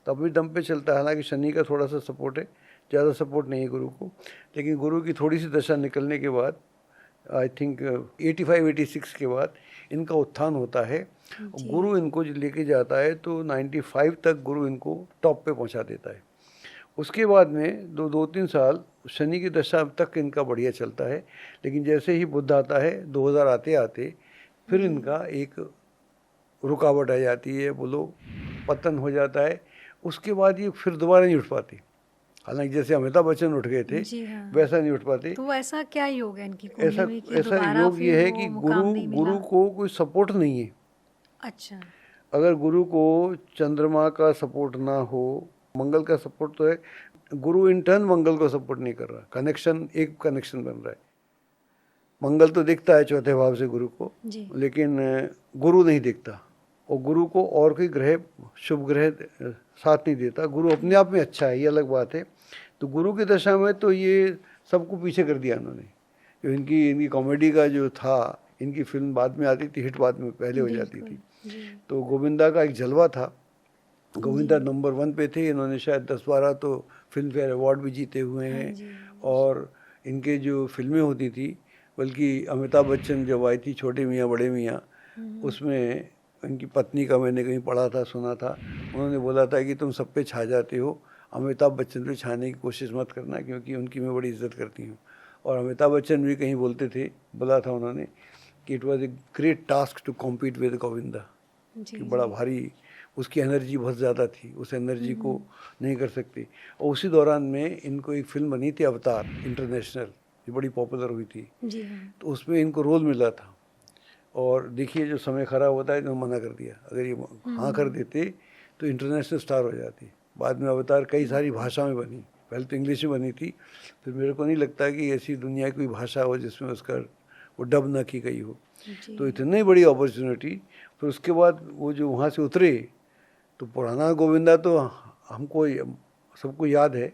तो अपनी दम पे चलता है। हालांकि शनि का थोड़ा सा सपोर्ट है, ज़्यादा सपोर्ट नहीं है गुरु को, लेकिन गुरु की थोड़ी सी दशा निकलने के बाद आई थिंक 85-86 के बाद इनका उत्थान होता है। गुरु इनको जो लेके जाता है तो 95 तक गुरु इनको टॉप पे पहुंचा देता है। उसके बाद में 2-3 साल शनि की दशा तक इनका बढ़िया चलता है, लेकिन जैसे ही बुध आता है 2000 आते आते फिर इनका एक रुकावट आ जाती है, बोलो पतन हो जाता है। उसके बाद ये फिर दोबारा नहीं उठ पाती। हालांकि जैसे अमिताभ बच्चन उठ गए थे वैसा नहीं उठ पाते। तो ऐसा क्या योग है इनकी ऐसा कुंडली में कि ऐसा दोबारा योग ये फिर है वो कि मुकाम नहीं मिला? गुरु को कोई सपोर्ट नहीं है। अच्छा अगर गुरु को चंद्रमा का सपोर्ट ना हो, मंगल का सपोर्ट तो है, गुरु इन टर्न मंगल को सपोर्ट नहीं कर रहा, एक कनेक्शन बन रहा है। मंगल तो दिखता है चौथे भाव से गुरु को, लेकिन गुरु नहीं दिखता, और गुरु को और कोई ग्रह, शुभ ग्रह साथ नहीं देता। गुरु अपने आप में अच्छा है, ये अलग बात है। तो गुरु की दशा में तो ये सबको पीछे कर दिया इन्होंने। जो इनकी कॉमेडी का जो था, इनकी फिल्म बाद में आती थी, हिट बाद में पहले हो जाती थी। तो गोविंदा का एक जलवा था, गोविंदा नंबर 1 पे थे। इन्होंने शायद 10-12 तो फिल्म फेयर अवार्ड भी जीते हुए हैं, और इनके जो फिल्में होती थी, बल्कि अमिताभ बच्चन जब आई थी छोटे मियाँ बड़े मियाँ, उसमें इनकी पत्नी का मैंने कहीं पढ़ा था, सुना था, उन्होंने बोला था कि तुम सब पे छा जाते हो, अमिताभ बच्चन पे छाने की कोशिश मत करना, क्योंकि उनकी मैं बड़ी इज्जत करती हूँ। और अमिताभ बच्चन भी कहीं बोलते थे, बोला था उन्होंने कि it was a great task to compete with Govinda, कि बड़ा भारी, उसकी एनर्जी बहुत ज़्यादा थी, उस एनर्जी को नहीं कर सकती। और उसी दौरान में इनको एक फिल्म बनी थी अवतार इंटरनेशनल, ये बड़ी पॉपुलर हुई थी, तो उसमें इनको रोल मिला था। और देखिए जो समय खराब होता है तो मना कर दिया। अगर ये हाँ कर देते तो इंटरनेशनल स्टार हो जाती। बाद में अवतार कई सारी भाषा में बनी, पहले तो इंग्लिश में बनी थी, फिर मेरे को नहीं लगता कि ऐसी दुनिया की कोई भाषा हो जिसमें उसका वो डब ना की गई हो। तो इतनी बड़ी अपॉर्चुनिटी। फिर उसके बाद वो जो वहाँ से उतरे तो पुराना गोविंदा तो हमको सबको याद है,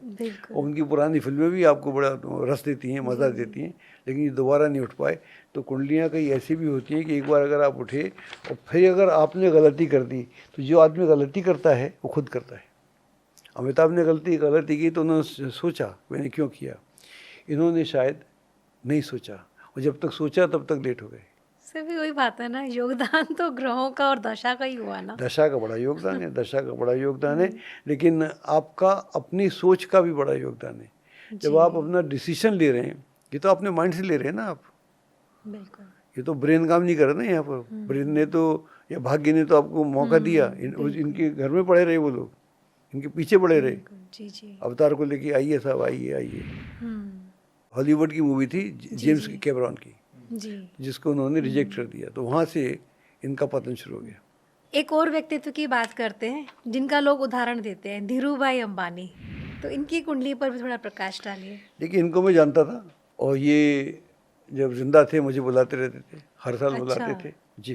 और उनकी पुरानी फिल्में भी आपको बड़ा रस देती हैं, मज़ा देती हैं, लेकिन ये दोबारा नहीं उठ पाए। तो कुंडलियाँ कई ऐसी भी होती हैं कि एक बार अगर आप उठे और फिर अगर आपने गलती कर दी, तो जो आदमी गलती करता है वो खुद करता है। अमिताभ ने गलती की तो उन्होंने सोचा मैंने क्यों किया, इन्होंने शायद नहीं सोचा, और जब तक सोचा तब तक लेट हो गए। सर भी वही बात है ना, योगदान तो ग्रहों का और दशा का ही हुआ ना। दशा का बड़ा योगदान है, दशा का बड़ा योगदान है, लेकिन आपका अपनी सोच का भी बड़ा योगदान है। जब आप अपना डिसीजन ले रहे हैं, ये तो अपने माइंड से ले रहे हैं ना आप, बिल्कुल। ये तो ब्रेन काम नहीं कर रहा ना यहाँ पर। ब्रेन ने तो या भाग्य ने तो आपको मौका दिया। इनके घर में पड़े रहे वो लोग, इनके पीछे पड़े रहे। जी जी। अवतार को लेके आइए साहब, आइए आइए। हॉलीवुड की मूवी थी जेम्स कैमरॉन की, जिसको उन्होंने रिजेक्ट कर दिया, तो वहाँ से इनका पतन शुरू हो गया। एक और व्यक्तित्व की बात करते हैं जिनका लोग उदाहरण देते हैं, धीरूभाई अंबानी। तो इनकी कुंडली पर भी थोड़ा प्रकाश डालिए। देखिए इनको मैं जानता था, और ये जब जिंदा थे मुझे बुलाते रहते थे, हर साल बुलाते थे जी।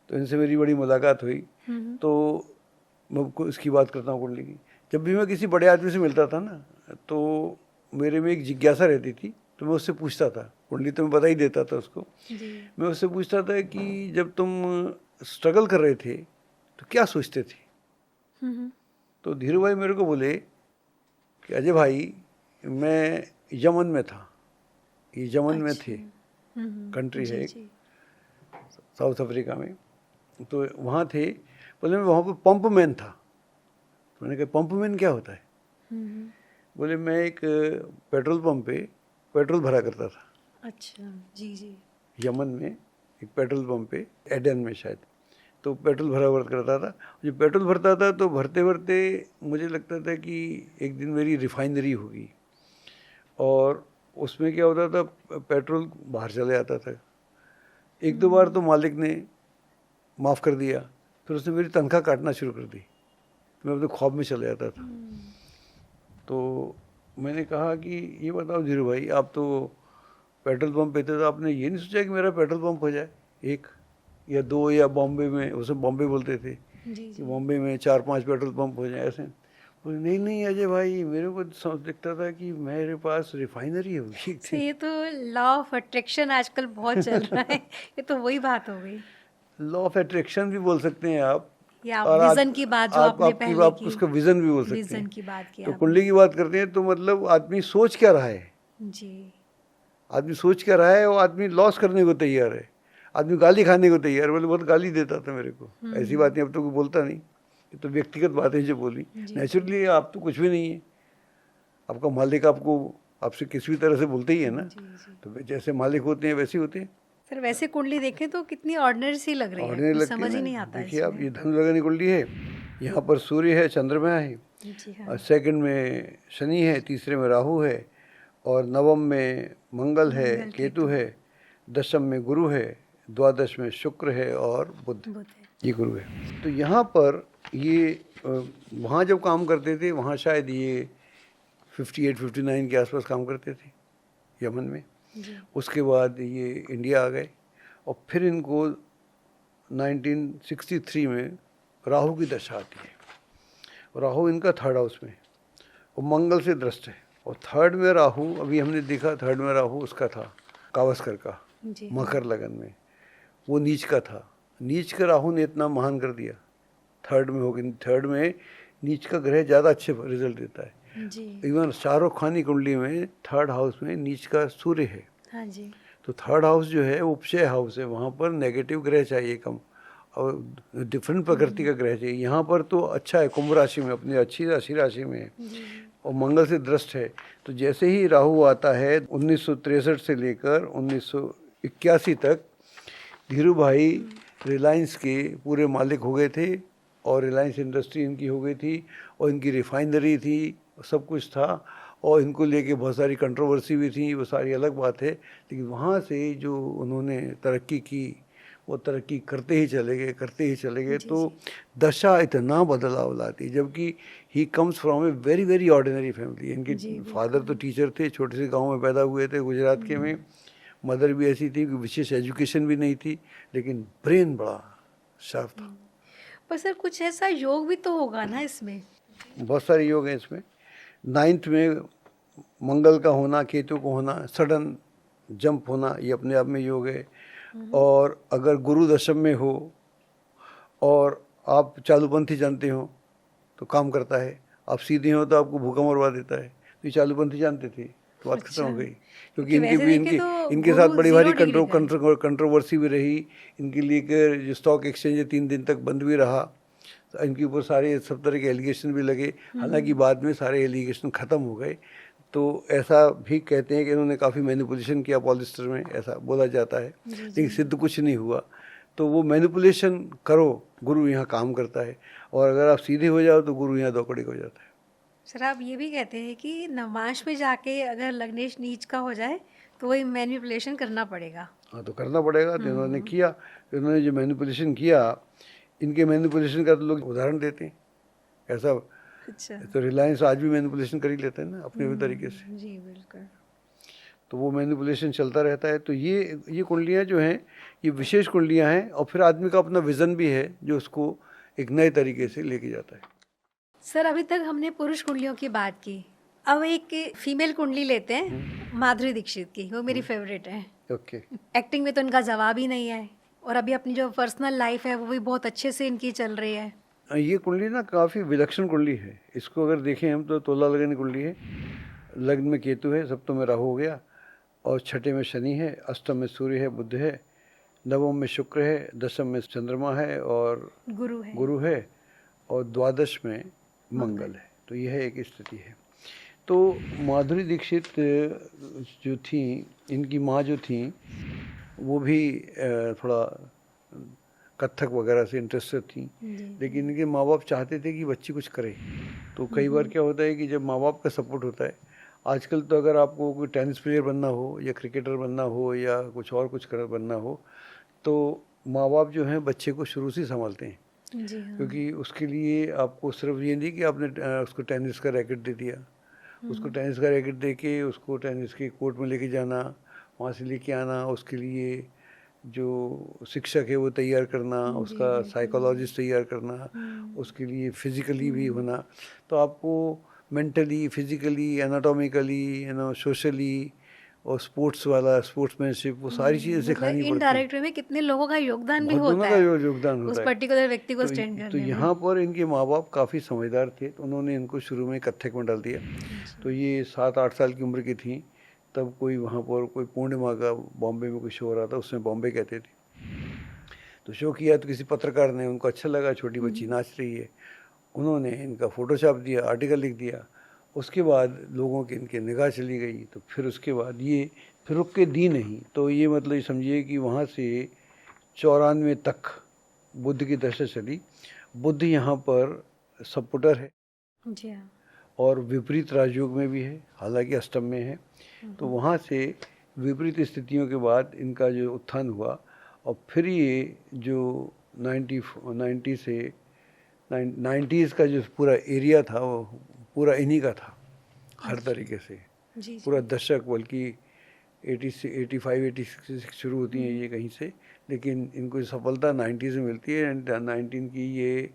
तो इनसे मेरी बड़ी मुलाकात हुई। तो मैं आपको इसकी बात करता हूँ कुंडली की। जब भी मैं किसी बड़े आदमी से मिलता था ना, तो मेरे में एक जिज्ञासा रहती थी, तो मैं उससे पूछता था, कुंडली तो मैं बता ही देता था उसको। मैं उससे पूछता था कि जब तुम स्ट्रगल कर रहे थे तो क्या सोचते थे। तो धीरू भाई मेरे को बोले कि अजय भाई, मैं यमन में था, ये यमन में थे, कंट्री है एक साउथ अफ्रीका में, तो वहाँ थे। बोले मैं वहाँ पर पंप मैन था। तो मैंने कहा पंप मैन क्या होता है। बोले मैं एक पेट्रोल पंप पे पेट्रोल भरा करता था। अच्छा जी जी। यमन में एक पेट्रोल पंप पे, एडन में शायद, तो पेट्रोल भरा करता था। जब पेट्रोल भरता था तो भरते भरते मुझे लगता था कि एक दिन मेरी रिफाइनरी होगी, और उसमें क्या होता था, पेट्रोल बाहर चले आता था। एक दो बार तो मालिक ने माफ़ कर दिया, फिर उसने मेरी तनख्वाह काटना शुरू कर दी। मैं अपने ख्वाब में चले जाता था। तो मैंने कहा कि ये बताओ धीरू भाई, आप तो पेट्रोल पंप पे थे, तो आपने ये नहीं सोचा कि मेरा पेट्रोल पंप हो जाए, एक या दो, या बॉम्बे में, उसे बॉम्बे बोलते थे कि बॉम्बे में 4-5 पेट्रोल पंप हो जाए ऐसे। बोले नहीं नहीं अजय भाई, मेरे को दिखता था कि मेरे पास रिफाइनरी होगी। ये तो लॉ ऑफ अट्रैक्शन आजकल बहुत चल रहा है। ये तो वही बात हो गई। लॉ ऑफ अट्रैक्शन भी बोल सकते हैं आप, या विजन की बात जो आपने पहले की, उसका विजन भी बोल सकते हैं। विजन की बात की तो कुंडली की बात करते हैं तो मतलब आदमी सोच क्या रहा है जी, आदमी सोच क्या रहा है, और आदमी लॉस करने को तैयार है, आदमी गाली खाने को तैयार। बोले बहुत गाली देता था मेरे को, ऐसी बातें अब तो कोई बोलता नहीं, ये तो व्यक्तिगत बातें जो बोली। नेचुरली आप तो कुछ भी नहीं है, आपका मालिक आपको आपसे किसी भी तरह से बोलते ही है ना, तो जैसे मालिक होते हैं वैसे होते हैं। सर वैसे कुंडली देखें तो कितनी ऑर्डिनरी सी लग रही है, कुछ समझ ही नहीं आता। देखिए आप, ये धनु लगन कुंडली है, यहाँ पर सूर्य है, चंद्रमा है, और सेकंड में शनि है, तीसरे में राहु है, और नवम में मंगल है, केतु है, दशम में गुरु है, द्वादश में शुक्र है, और बुध, ये गुरु है। तो यहाँ पर ये वहाँ जब काम करते थे, वहाँ शायद ये 58-59 के आसपास काम करते थे यमन में। उसके बाद ये इंडिया आ गए, और फिर इनको 1963 में राहु की दशा आती है। राहु इनका थर्ड हाउस में, और मंगल से दृष्ट है, और थर्ड में राहु, अभी हमने देखा थर्ड में राहु उसका था गावस्कर का, मकर लगन में, वो नीच का था। नीच का राहु ने इतना महान कर दिया, थर्ड में हो गई। थर्ड में नीच का ग्रह ज़्यादा अच्छे रिजल्ट देता है। इवन शाहरुख खान की कुंडली में थर्ड हाउस में नीच का सूर्य है। हाँ जी। तो थर्ड हाउस जो है वो उपशय हाउस है, वहाँ पर नेगेटिव ग्रह चाहिए कम, और डिफरेंट प्रकृति का ग्रह चाहिए। यहाँ पर तो अच्छा है, कुंभ राशि में, अपनी अच्छी राशि में है, और मंगल से दृष्ट है। तो जैसे ही राहु आता है 1963 से लेकर 1981 तक, धीरू भाई रिलायंस के पूरे मालिक हो गए थे, और रिलायंस इंडस्ट्री इनकी हो गई थी, और इनकी रिफाइनरी थी, सब कुछ था, और इनको लेके बहुत सारी कंट्रोवर्सी भी थी, वो सारी अलग बात है। लेकिन वहाँ से जो उन्होंने तरक्की की, वो तरक्की करते ही चले गए तो दशा इतना बदलाव लाती, जबकि he comes from a very very ordinary family. इनके फादर तो टीचर थे, छोटे से गांव में पैदा हुए थे गुजरात के में। मदर भी ऐसी थी कि विशेष एजुकेशन भी नहीं थी, लेकिन ब्रेन बड़ा शार्प था। पर सर कुछ ऐसा योग भी तो होगा ना इसमें? बहुत सारे योग हैं इसमें। 9th में मंगल का होना, केतु को होना, सडन जंप होना, ये अपने आप में योग है। और अगर गुरु दशम में हो और आप चालूपंथी जानते हो तो काम करता है, आप सीधे हो तो आपको भूखा मरवा देता है। तो ये चालूपंथी जानते थे तो बात खत्म हो गई, क्योंकि इनके भी इनके साथ बड़ी भारी कंट्रोवर्सी भी रही। इनके लिए कि जो स्टॉक एक्सचेंज 3 दिन तक बंद भी रहा, इनके ऊपर सारे सब तरह के एलिगेशन भी लगे। हालांकि बाद में सारे एलिगेशन ख़त्म हो गए। तो ऐसा भी कहते हैं कि इन्होंने काफ़ी मैनिपुलेशन किया पॉलिस्टर में, ऐसा बोला जाता है, लेकिन सिद्ध कुछ नहीं हुआ। तो वो मैनिपुलेशन करो, गुरु यहाँ काम करता है, और अगर आप सीधे हो जाओ तो गुरु यहाँ दौकड़ी हो जाता है। सर आप ये भी कहते हैं कि नवमांश में जाके अगर लग्नेश नीच का हो जाए तो वही मैनिपुलेशन करना पड़ेगा। हाँ, तो करना पड़ेगा। तो इन्होंने किया, इन्होंने जो मैनिपुलेशन किया, इनके मैनिपुलेशन का तो लोग उदाहरण देते हैं ऐसा। अच्छा। तो रिलायंस आज भी मैनिपुलेशन कर ही लेते हैं ना अपने भी तरीके से। जी बिल्कुल। तो वो मैनिपुलेशन चलता रहता है। तो ये कुंडलियाँ जो हैं, ये विशेष कुंडलियाँ हैं, और फिर आदमी का अपना विज़न भी है जो उसको एक नए तरीके से लेके जाता है। सर अभी तक हमने पुरुष कुंडलियों की बात की, अब एक फीमेल कुंडली लेते हैं, माधुरी दीक्षित की। वो मेरी फेवरेट है। ओके। एक्टिंग में तो इनका जवाब ही नहीं है, और अभी अपनी जो पर्सनल लाइफ है वो भी बहुत अच्छे से इनकी चल रही है। ये कुंडली ना काफ़ी विलक्षण कुंडली है। इसको अगर देखें हम तो तोला लगन कुंडली है। लग्न में केतु है, सप्तम में राहु हो गया, और छठे में शनि है, अष्टम में सूर्य है, बुध है, नवम में शुक्र है, दशम में चंद्रमा है और गुरु है, और द्वादश में मंगल है। तो यह एक स्थिति है। तो माधुरी दीक्षित जो थी, इनकी माँ जो थी, वो भी थोड़ा कथक वगैरह से इंटरेस्टेड थी, लेकिन इनके माँ बाप चाहते थे कि बच्ची कुछ करे। तो कई बार क्या होता है कि जब माँ बाप का सपोर्ट होता है, आजकल तो अगर आपको कोई टेनिस प्लेयर बनना हो या क्रिकेटर बनना हो या कुछ और कुछ बनना हो, तो माँ बाप जो हैं बच्चे को शुरू से संभालते हैं। जी हाँ। क्योंकि उसके लिए आपको सिर्फ ये नहीं कि आपने उसको टेनिस का रैकेट दे दिया, उसको टेनिस का रैकेट दे के उसको टेनिस के कोर्ट में लेके जाना, वहाँ से लेके आना, उसके लिए जो शिक्षक है वो तैयार करना, उसका साइकोलॉजिस्ट तैयार करना, उसके लिए फिज़िकली भी होना। तो आपको मेंटली, फिज़िकली, एनाटॉमिकली, सोशली, और स्पोर्ट्स वाला स्पोर्ट्समैनशिप, वो सारी चीज़ें सिखानी पड़ती है। इनडायरेक्ट वे में कितने लोगों का योगदान भी बहुत होता का है योगदान होता उस है पर्टिकुलर व्यक्ति को स्टैंड करने तो में। यहाँ पर इनके माँ बाप काफ़ी समझदार थे, तो उन्होंने इनको शुरू में कथक में डाल दिया। तो ये 7-8 साल की उम्र की थी, तब कोई वहाँ पर कोई पूर्णिमा का बॉम्बे में कोई शो हो रहा था, उसमें बॉम्बे कहते थे। तो शो किया तो किसी पत्रकार ने, उनको अच्छा लगा छोटी बच्ची नाच रही है, उन्होंने इनका फ़ोटो छाप दिया, आर्टिकल लिख दिया। उसके बाद लोगों की इनके निगाह चली गई। तो फिर उसके बाद ये फिर रुक के दी नहीं। तो ये मतलब समझिए कि वहाँ से 94 तक बुध की दशा चली। बुध यहाँ पर सपोर्टर है जी हाँ। और विपरीत राजयोग में भी है, हालांकि अष्टम में है। तो वहाँ से विपरीत स्थितियों के बाद इनका जो उत्थान हुआ, और फिर ये जो 90s का जो पूरा एरिया था वो पूरा इन्हीं का था हर तरीके से। पूरा दशक, बल्कि 85-86 शुरू होती हैं ये कहीं से, लेकिन इनको सफलता 90s में मिलती है। 19 की ये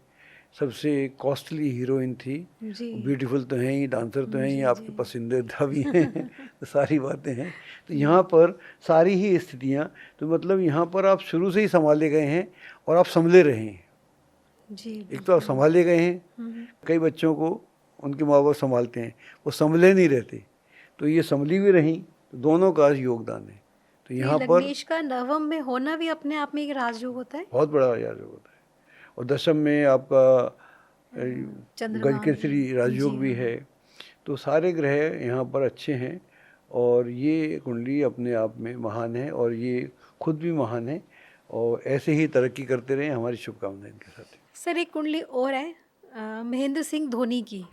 सबसे कॉस्टली हीरोइन थी। ब्यूटीफुल तो हैं ही, डांसर तो हैं ही, आपके पसंदीदा भी हैं। तो सारी बातें हैं। तो यहाँ पर सारी ही स्थितियाँ, तो मतलब यहाँ पर आप शुरू से ही संभाले गए हैं और आप संभले रहे हैं। एक तो आप संभाले गए हैं, कई बच्चों को उनके माँ बाप संभालते हैं, वो संभले नहीं रहते, तो ये संभली भी रहीं, तो दोनों का योगदान है। तो यहाँ पर लग्नेश का नवम में होना भी अपने आप में एक राजयोग होता है, बहुत बड़ा राजयोग होता है। और दशम में आपका गजकेसरी राजयोग भी है। तो सारे ग्रह यहाँ पर अच्छे हैं, और ये कुंडली अपने आप में महान है, और ये खुद भी महान है, और ऐसे ही तरक्की करते रहें, हमारी शुभकामनाएं इनके साथ। सर एक कुंडली और है महेंद्र सिंह धोनी की।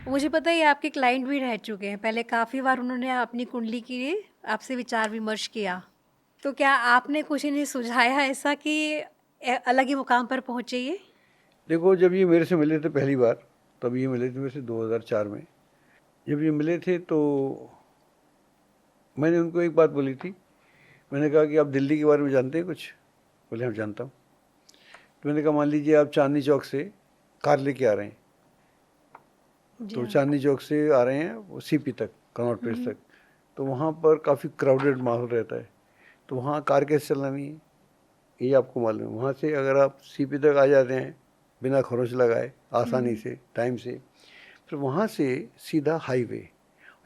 मुझे पता है ये आपके क्लाइंट भी रह चुके हैं, पहले काफ़ी बार उन्होंने अपनी कुंडली के लिए आपसे विचार विमर्श किया। तो क्या आपने कुछ इन्हें सुझाया ऐसा कि अलग ही मुकाम पर पहुँचे ये? देखो, जब ये मेरे से मिले थे पहली बार, तब ये मिले थे मेरे से 2004 में। जब ये मिले थे तो मैंने उनको एक बात बोली थी। मैंने कहा कि आप दिल्ली के बारे में जानते हैं कुछ? बोले हाँ जानता हूँ। तो मैंने कहा मान लीजिए आप चांदनी चौक से कार लेके आ रहे हैं, तो चांदनी चौक से आ रहे हैं वो सीपी तक, कनॉट प्लेस तक, तो वहाँ पर काफ़ी क्राउडेड माहौल रहता है, तो वहाँ कार कैसे चलानी है ये आपको मालूम है। वहाँ से अगर आप सीपी तक आ जाते हैं बिना खरोच लगाए, आसानी से, टाइम से, फिर वहाँ से सीधा हाईवे,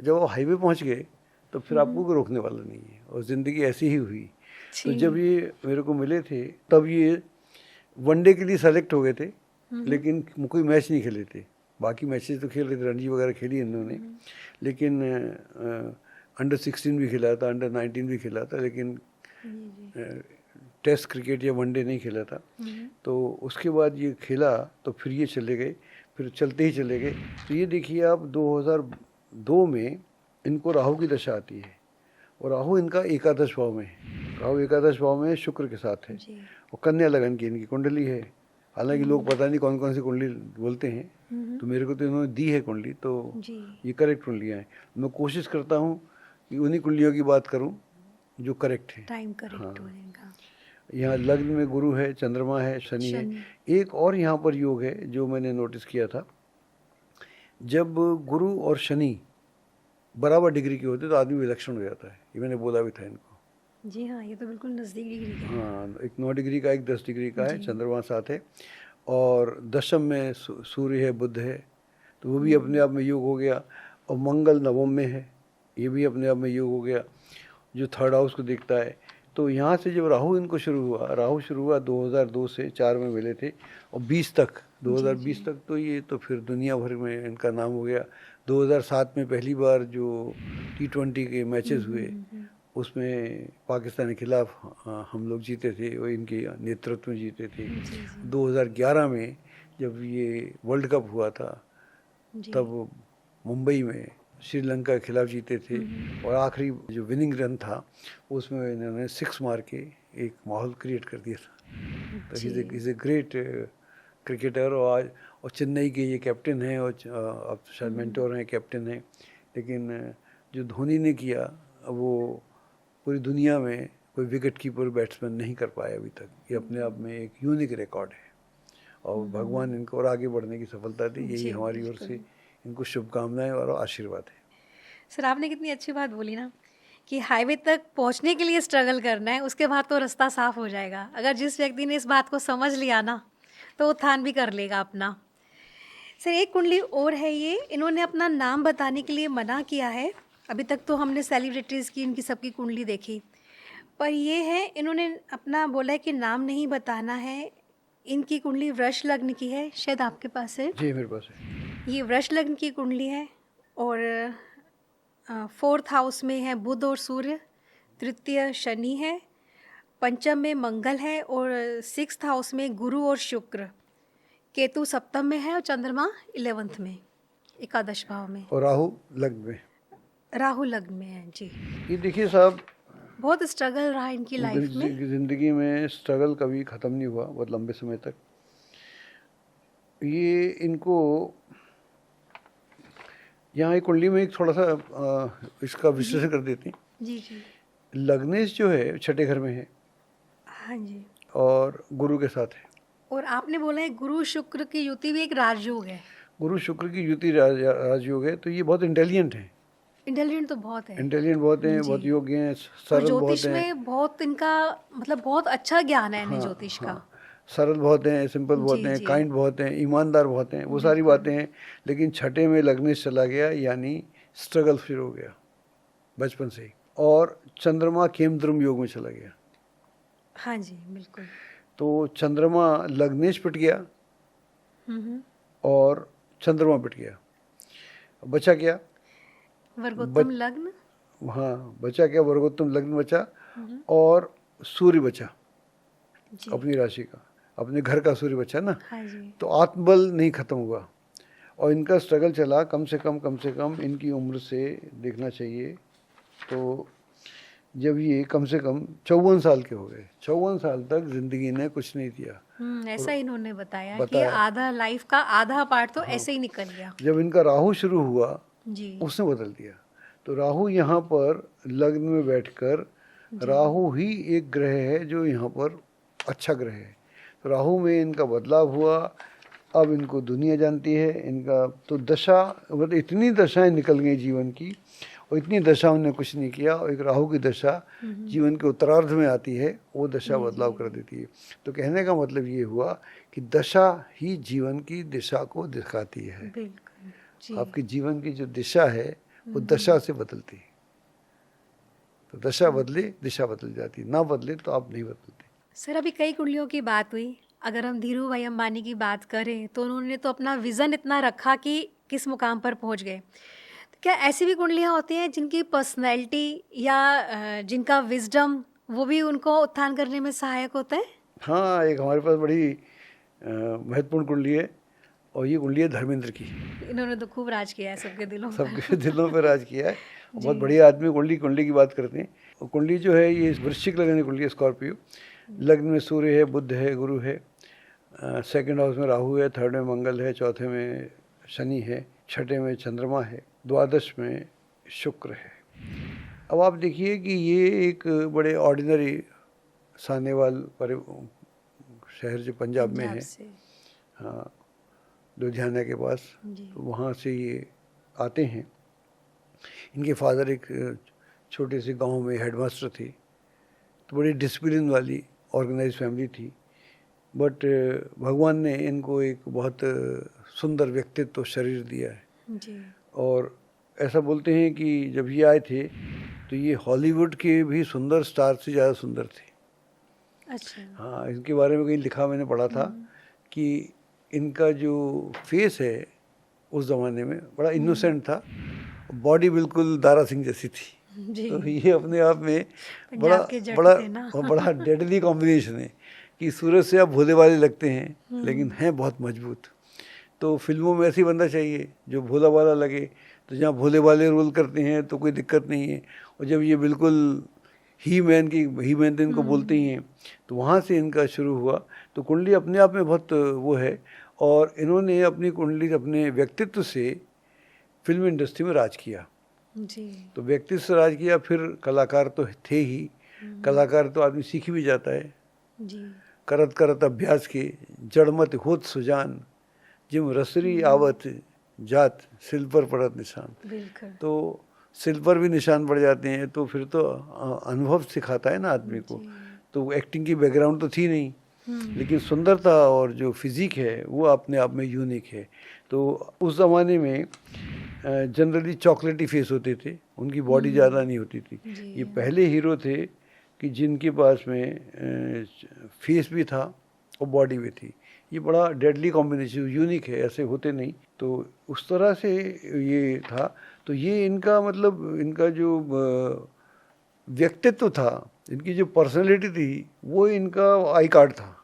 जब वो हाईवे पहुँच गए तो फिर आपको कोई रोकने वाला नहीं है, और ज़िंदगी ऐसी ही हुई। तो जब ये मेरे को मिले थे तब ये वनडे के लिए सेलेक्ट हो गए थे, लेकिन कोई मैच नहीं खेले थे। बाकी मैचेस तो खेल रहे थे, रणजी वगैरह खेली इन्होंने, लेकिन अंडर 16 भी खेला था, अंडर 19 भी खेला था, लेकिन टेस्ट क्रिकेट या वनडे नहीं खेला था। तो उसके बाद ये खेला तो फिर ये चले गए, फिर चलते ही चले गए। तो ये देखिए आप 2002 में इनको राहु की दशा आती है, और राहु इनका एकादश भाव में है। राहु एकादश भाव में शुक्र के साथ है, और कन्या लगन की इनकी कुंडली है। हालांकि लोग पता नहीं कौन कौन सी कुंडली बोलते हैं, तो मेरे को तो इन्होंने दी है कुंडली, तो ये करेक्ट कुंडलियाँ हैं। मैं कोशिश करता हूँ कि उन्हीं कुंडलियों की बात करूँ जो करेक्ट है। टाइम करेक्ट हो जाएगा। यहाँ लग्न में गुरु है, चंद्रमा है, शनि है। एक और यहाँ पर योग है जो मैंने नोटिस किया था, जब गुरु और शनि बराबर डिग्री के होते तो आदमी विलक्षण हो जाता है। ये मैंने बोला भी था इनको। जी हाँ, ये तो बिल्कुल नज़दीक डिग्री का। हाँ, एक 9 डिग्री का, एक 10 डिग्री का है, चंद्रमा साथ है, और दशम में सूर्य है, बुध है, तो वो भी अपने आप में योग हो गया। और मंगल नवम में है, ये भी अपने आप में योग हो गया, जो थर्ड हाउस को देखता है। तो यहाँ से जब राहु इनको शुरू हुआ 2002 से 4 में मिले थे, और 20 तक, 2020 तक तो ये तो फिर दुनिया भर में इनका नाम हो गया। 2007 में पहली बार जो T20 के मैचेस हुए उसमें पाकिस्तान के खिलाफ हम लोग जीते थे, वो इनके नेतृत्व में जीते थे। 2011 में जब ये वर्ल्ड कप हुआ था तब मुंबई में श्रीलंका के खिलाफ जीते थे, और आखिरी जो विनिंग रन था उसमें इन्होंने 6 मार के एक माहौल क्रिएट कर दिया था। तो इज़ ए ग्रेट क्रिकेटर, और चेन्नई के ये कैप्टन हैं, और अब शायद मेंटोर हैं, कैप्टन हैं। लेकिन जो धोनी ने किया वो पूरी दुनिया में कोई विकेट कीपर बैट्समैन नहीं कर पाया अभी तक। ये अपने आप में एक यूनिक रिकॉर्ड है, और भगवान इनको और आगे बढ़ने की सफलता दी। यही हमारी ओर से इनको शुभकामनाएं और आशीर्वाद है। सर, आपने कितनी अच्छी बात बोली ना कि हाईवे तक पहुंचने के लिए स्ट्रगल करना है, उसके बाद तो रास्ता साफ हो जाएगा। अगर जिस व्यक्ति ने इस बात को समझ लिया ना तो उत्थान भी कर लेगा अपना। सर, एक कुंडली और है ये, इन्होंने अपना नाम बताने के लिए मना किया है। अभी तक तो हमने सेलिब्रिटीज़ की, इनकी सबकी कुंडली देखी, पर ये है इन्होंने अपना बोला है कि नाम नहीं बताना है। इनकी कुंडली वृष लग्न की है, शायद आपके पास है? जी, मेरे पास है। ये वृष लग्न की कुंडली है, और 4th हाउस में है बुध और सूर्य, तृतीय शनि है, पंचम में मंगल है, और 6th हाउस में गुरु और शुक्र, केतु सप्तम में है, और चंद्रमा 11th में, एकादश भाव में, और राहु लग्न में। राहु लग्न में है जी। ये देखिए साहब, बहुत स्ट्रगल रहा इनकी लाइफ में। जिंदगी में स्ट्रगल कभी ख़त्म नहीं हुआ, बहुत लंबे समय तक। ये इनको यहाँ एक कुंडली में एक थोड़ा सा इसका विश्लेषण कर देते हैं। जी जी। लग्नेश जो है 6ठे घर में है, हाँ जी, और गुरु के साथ है। और आपने बोला है गुरु शुक्र की युति भी एक राजयोग है। गुरु शुक्र की युति राजयोग है, तो ये बहुत इंटेलिजेंट है। इंटेलिजेंट तो बहुत है, इंटेलिजेंट बहुत हैं, बहुत योग्य हैं, सरल बहुत ज्योतिष हैं। में बहुत इनका मतलब बहुत अच्छा ज्ञान है इन्हें ज्योतिष का। सरल बहुत हैं, सिंपल बहुत हैं, काइंड बहुत हैं, ईमानदार बहुत हैं, वो सारी बातें हैं। लेकिन 6ठे में लग्नेश चला गया, यानी स्ट्रगल शुरू हो गया बचपन से ही, और चंद्रमा केमद्रुम योग में चला गया। हाँ जी, बिल्कुल। तो चंद्रमा लग्नेश पिट गया और चंद्रमा पिट गया, बचा क्या? वर्गोत्तम लग्न। हाँ, बचा क्या? वर्गोत्तम लग्न बचा, और सूर्य बचा अपनी राशि का, अपने घर का सूर्य बचा ना। हाँ जी। तो आत्मबल नहीं खत्म हुआ, और इनका स्ट्रगल चला कम से कम इनकी उम्र से देखना चाहिए तो जब ये कम से कम 54 साल के हो गए, 54 साल तक जिंदगी ने कुछ नहीं दिया। ऐसा इन्होंने बताया कि बताया। आधा लाइफ का आधा पार्ट तो ऐसे ही निकल गया। जब इनका राहु शुरू हुआ जी उसने बदल दिया। तो राहु यहाँ पर लग्न में बैठकर, राहु ही एक ग्रह है जो यहाँ पर अच्छा ग्रह है। तो राहु में इनका बदलाव हुआ। अब इनको दुनिया जानती है। इनका तो दशा, मतलब इतनी दशाएं निकल गई जीवन की, और इतनी दशा उन्होंने कुछ नहीं किया। और एक राहु की दशा जीवन के उत्तरार्ध में आती है, वो दशा बदलाव कर देती है। तो कहने का मतलब ये हुआ कि दशा ही जीवन की दिशा को दिखाती है। बिल्कुल जी। आपके जीवन की जो दिशा है वो दशा से बदलती है। तो दशा बदले दिशा बदल जाती है, ना बदले तो आप नहीं बदलते। सर अभी कई कुंडलियों की बात हुई, अगर हम धीरू भाई अंबानी की बात करें तो उन्होंने तो अपना विज़न इतना रखा कि किस मुकाम पर पहुंच गए। तो क्या ऐसी भी कुंडलियां होती हैं जिनकी पर्सनैलिटी या जिनका विजडम वो भी उनको उत्थान करने में सहायक होता है? हाँ, एक हमारे पास बड़ी महत्वपूर्ण कुंडली है, और ये कुंडली है धर्मेंद्र की। इन्होंने तो खूब राज किया है सबके दिलों में। सबके दिलों पे राज किया है। बहुत बढ़िया आदमी। कुंडली की बात करते हैं। और कुंडली जो है ये वृश्चिक लग्न की कुंडली है, स्कॉर्पियो। लग्न में सूर्य है, बुध है, गुरु है, सेकंड हाउस में राहु है, थर्ड में मंगल है, चौथे में शनि है, छठे में चंद्रमा है, द्वादश में शुक्र है। अब आप देखिए कि ये एक बड़े ऑर्डिनरी सानेवाल शहर जो पंजाब में है, से। हाँ, लुधियाना के पास, जी तो वहाँ से ये आते हैं। इनके फादर एक छोटे से गांव में हेडमास्टर थे। तो बड़ी डिसिप्लिन वाली ऑर्गेनाइज फैमिली थी। बट भगवान ने इनको एक बहुत सुंदर व्यक्तित्व शरीर दिया है। जी और ऐसा बोलते हैं कि जब ये आए थे तो ये हॉलीवुड के भी सुंदर स्टार से ज़्यादा सुंदर थे। अच्छा। हाँ, इनके बारे में कहीं लिखा मैंने पढ़ा था कि इनका जो फेस है उस ज़माने में बड़ा इनोसेंट था, बॉडी बिल्कुल दारा सिंह जैसी थी। जी तो ये अपने आप में बड़ा पंजाब के जट बड़ा थे ना। बड़ा डेडली कॉम्बिनेशन है कि सूरज से आप भोले वाले लगते हैं लेकिन हैं बहुत मजबूत। तो फिल्मों में ऐसी बंदा चाहिए जो भोला वाला लगे। तो जहाँ भोले वाले रोल करते हैं तो कोई दिक्कत नहीं है, और जब ये बिल्कुल ही मैन तो इनको बोलते ही हैं, तो वहाँ से इनका शुरू हुआ। तो कुंडली अपने आप में बहुत वो है, और इन्होंने अपनी कुंडली अपने व्यक्तित्व से फिल्म इंडस्ट्री में राज किया। जी तो व्यक्तित्व से राज किया, फिर कलाकार तो थे ही। कलाकार तो आदमी सीख भी जाता है। जी करत करत अभ्यास के जड़मत होत सुजान, जिम रसरी आवत जात सिल पर पड़त निशान। बिल्कुल। तो सिल पर भी निशान पड़ जाते हैं, तो फिर तो अनुभव सिखाता है ना आदमी को। तो एक्टिंग की बैकग्राउंड तो थी नहीं, लेकिन सुंदरता और जो फिजिक है वो अपने आप में यूनिक है। तो उस ज़माने में जनरली चॉकलेटी फेस होते थे, उनकी बॉडी ज़्यादा नहीं होती थी। ये पहले हीरो थे कि जिनके पास में फेस भी था और बॉडी भी थी। ये बड़ा डेडली कॉम्बिनेशन, यूनिक है, ऐसे होते नहीं। तो उस तरह से ये था। तो ये इनका मतलब इनका जो व्यक्तित्व था, इनकी जो पर्सनैलिटी थी, वो इनका आई कार्ड था।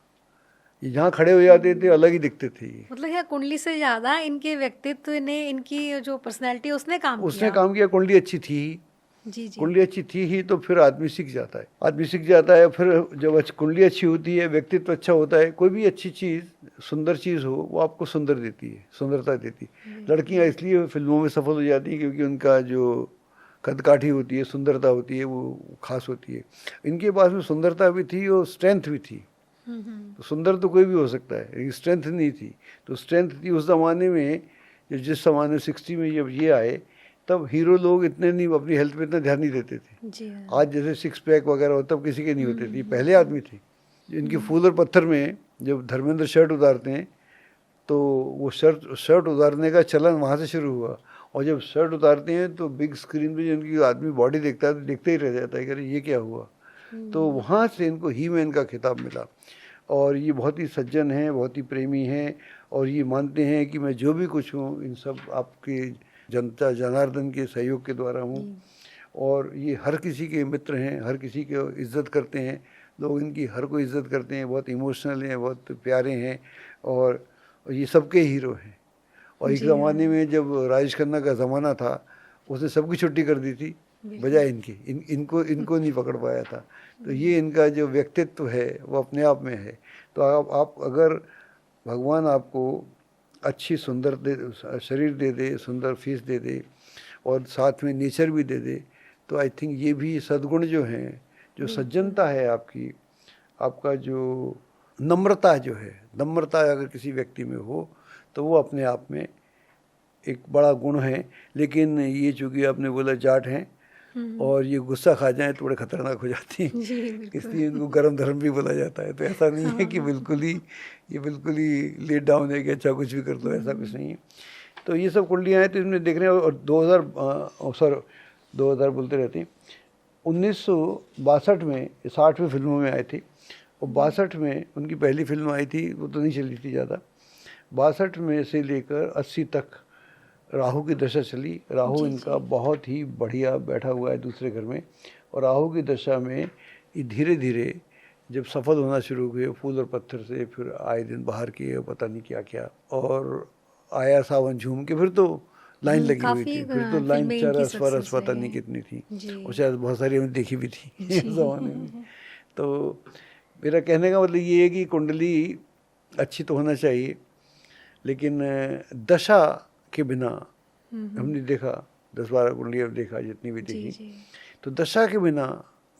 ये जहाँ खड़े हो जाते थे अलग ही दिखते थे। मतलब यह कुंडली से ज्यादा इनके व्यक्तित्व ने, इनकी जो पर्सनैलिटी उसने काम किया। कुंडली अच्छी थी। जी जी। कुंडली अच्छी थी ही तो फिर आदमी सीख जाता है। फिर जब कुंडली अच्छी होती है, व्यक्तित्व अच्छा होता है, कोई भी अच्छी चीज़, सुंदर चीज़ हो, वो आपको सुंदरता देती है। लड़कियां इसलिए फिल्मों में सफल हो जाती हैं क्योंकि उनका जो कदकाठी होती है, सुंदरता होती है, वो खास होती है। इनके पास में सुंदरता भी थी और स्ट्रेंथ भी थी। तो सुंदर तो कोई भी हो सकता है, लेकिन स्ट्रेंथ नहीं थी। तो स्ट्रेंथ थी उस ज़माने में, जिस ज़माने 60 में जब ये आए, तब हीरो लोग इतने नहीं, अपनी हेल्थ पे इतना ध्यान नहीं देते थे। जी आज जैसे 6 पैक वगैरह हो, तब किसी के नहीं होते थे। पहले आदमी थे। इनकी फूल और पत्थर में जब धर्मेंद्र शर्ट उतारते हैं तो वो शर्ट उतारने का चलन वहाँ से शुरू हुआ। और जब शर्ट उतारते हैं तो बिग स्क्रीन पे जिनकी आदमी बॉडी देखता है तो देखते ही रह जाता है कि अरे ये क्या हुआ। तो वहाँ से इनको ही मैन का खिताब मिला। और ये बहुत ही सज्जन हैं, बहुत ही प्रेमी हैं, और ये मानते हैं कि मैं जो भी कुछ हूँ इन सब आपके जनता जनार्दन के सहयोग के द्वारा हूँ। और ये हर किसी के मित्र हैं, हर किसी की इज्जत करते हैं। लोग इनकी हर कोई इज्जत करते हैं, बहुत इमोशनल हैं, बहुत प्यारे हैं, और ये सबके हीरो हैं। और एक ज़माने में जब राजेश खन्ना का ज़माना था, उसने सबकी छुट्टी कर दी थी बजाय इनके इनको नहीं पकड़ पाया था। तो ये इनका जो व्यक्तित्व है वो अपने आप में है। तो आप अगर भगवान आपको अच्छी सुंदर शरीर दे दे, सुंदर फीस दे दे और साथ में नेचर भी दे दे, तो आई थिंक ये भी सद्गुण जो हैं, जो सज्जनता है आपकी, आपका जो नम्रता जो है, नम्रता अगर किसी व्यक्ति में हो तो वो अपने आप में एक बड़ा गुण है। लेकिन ये चूँकि आपने बोला जाट हैं और ये गुस्सा खा जाएं तो बड़े खतरनाक हो जाती हैं, इसलिए इनको गरम धर्म भी बोला जाता है। तो ऐसा नहीं है कि बिल्कुल ही लेट डाउन है कि अच्छा कुछ भी कर दो, ऐसा कुछ नहीं है। तो ये सब कुंडलियाँ हैं, तो इसमें देख रहे हैं। और 2000 बोलते रहते हैं, 1962 में 60वीं फिल्मों में आए थे और 62 में उनकी पहली फिल्म आई थी, वो तो नहीं चली थी ज़्यादा। 62 में से लेकर 80 तक राहु की दशा चली। राहु इनका बहुत ही बढ़िया बैठा हुआ है दूसरे घर में, और राहु की दशा में ये धीरे धीरे जब सफल होना शुरू हुए फूल और पत्थर से, फिर आए दिन बाहर किए पता नहीं क्या क्या, और आया सावन झूम के, फिर तो लाइन लगी हुई थी, फिर तो लाइन चरस परस पता नहीं कितनी थी, और शायद बहुत सारी हमने देखी भी थी इस ज़माने में। तो मेरा कहने का मतलब ये है कि कुंडली अच्छी तो होना चाहिए, लेकिन दशा के बिना, हमने देखा 10-12 कुंडलियाँ देखा, जितनी भी देखी, तो दशा के बिना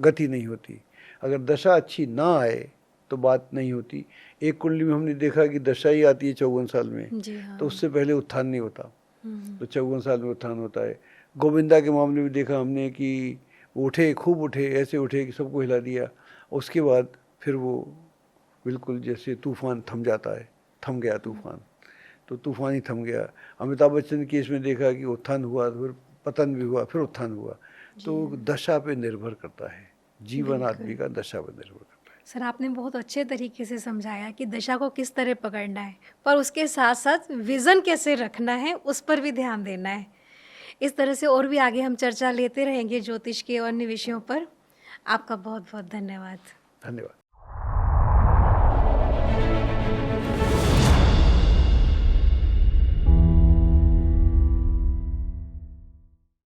गति नहीं होती। अगर दशा अच्छी ना आए तो बात नहीं होती। एक कुंडली में हमने देखा कि दशा ही आती है 54 साल में, तो उससे पहले उत्थान नहीं होता, तो 54 साल में उत्थान होता है। गोविंदा के मामले में देखा हमने कि उठे, खूब उठे, ऐसे उठे कि सबको हिला दिया, उसके बाद फिर वो बिल्कुल जैसे तूफान थम जाता है, थम गया तूफान, तो तूफान ही थम गया। अमिताभ बच्चन के केस में देखा कि उत्थान हुआ, फिर पतन भी हुआ, फिर उत्थान हुआ। तो दशा पे निर्भर करता है, जीवन आदमी का दशा पर निर्भर करता है। सर, आपने बहुत अच्छे तरीके से समझाया कि दशा को किस तरह पकड़ना है, पर उसके साथ साथ विज़न कैसे रखना है, उस पर भी ध्यान देना है। इस तरह से और भी आगे हम चर्चा लेते रहेंगे ज्योतिष के अन्य विषयों पर। आपका बहुत बहुत धन्यवाद। धन्यवाद।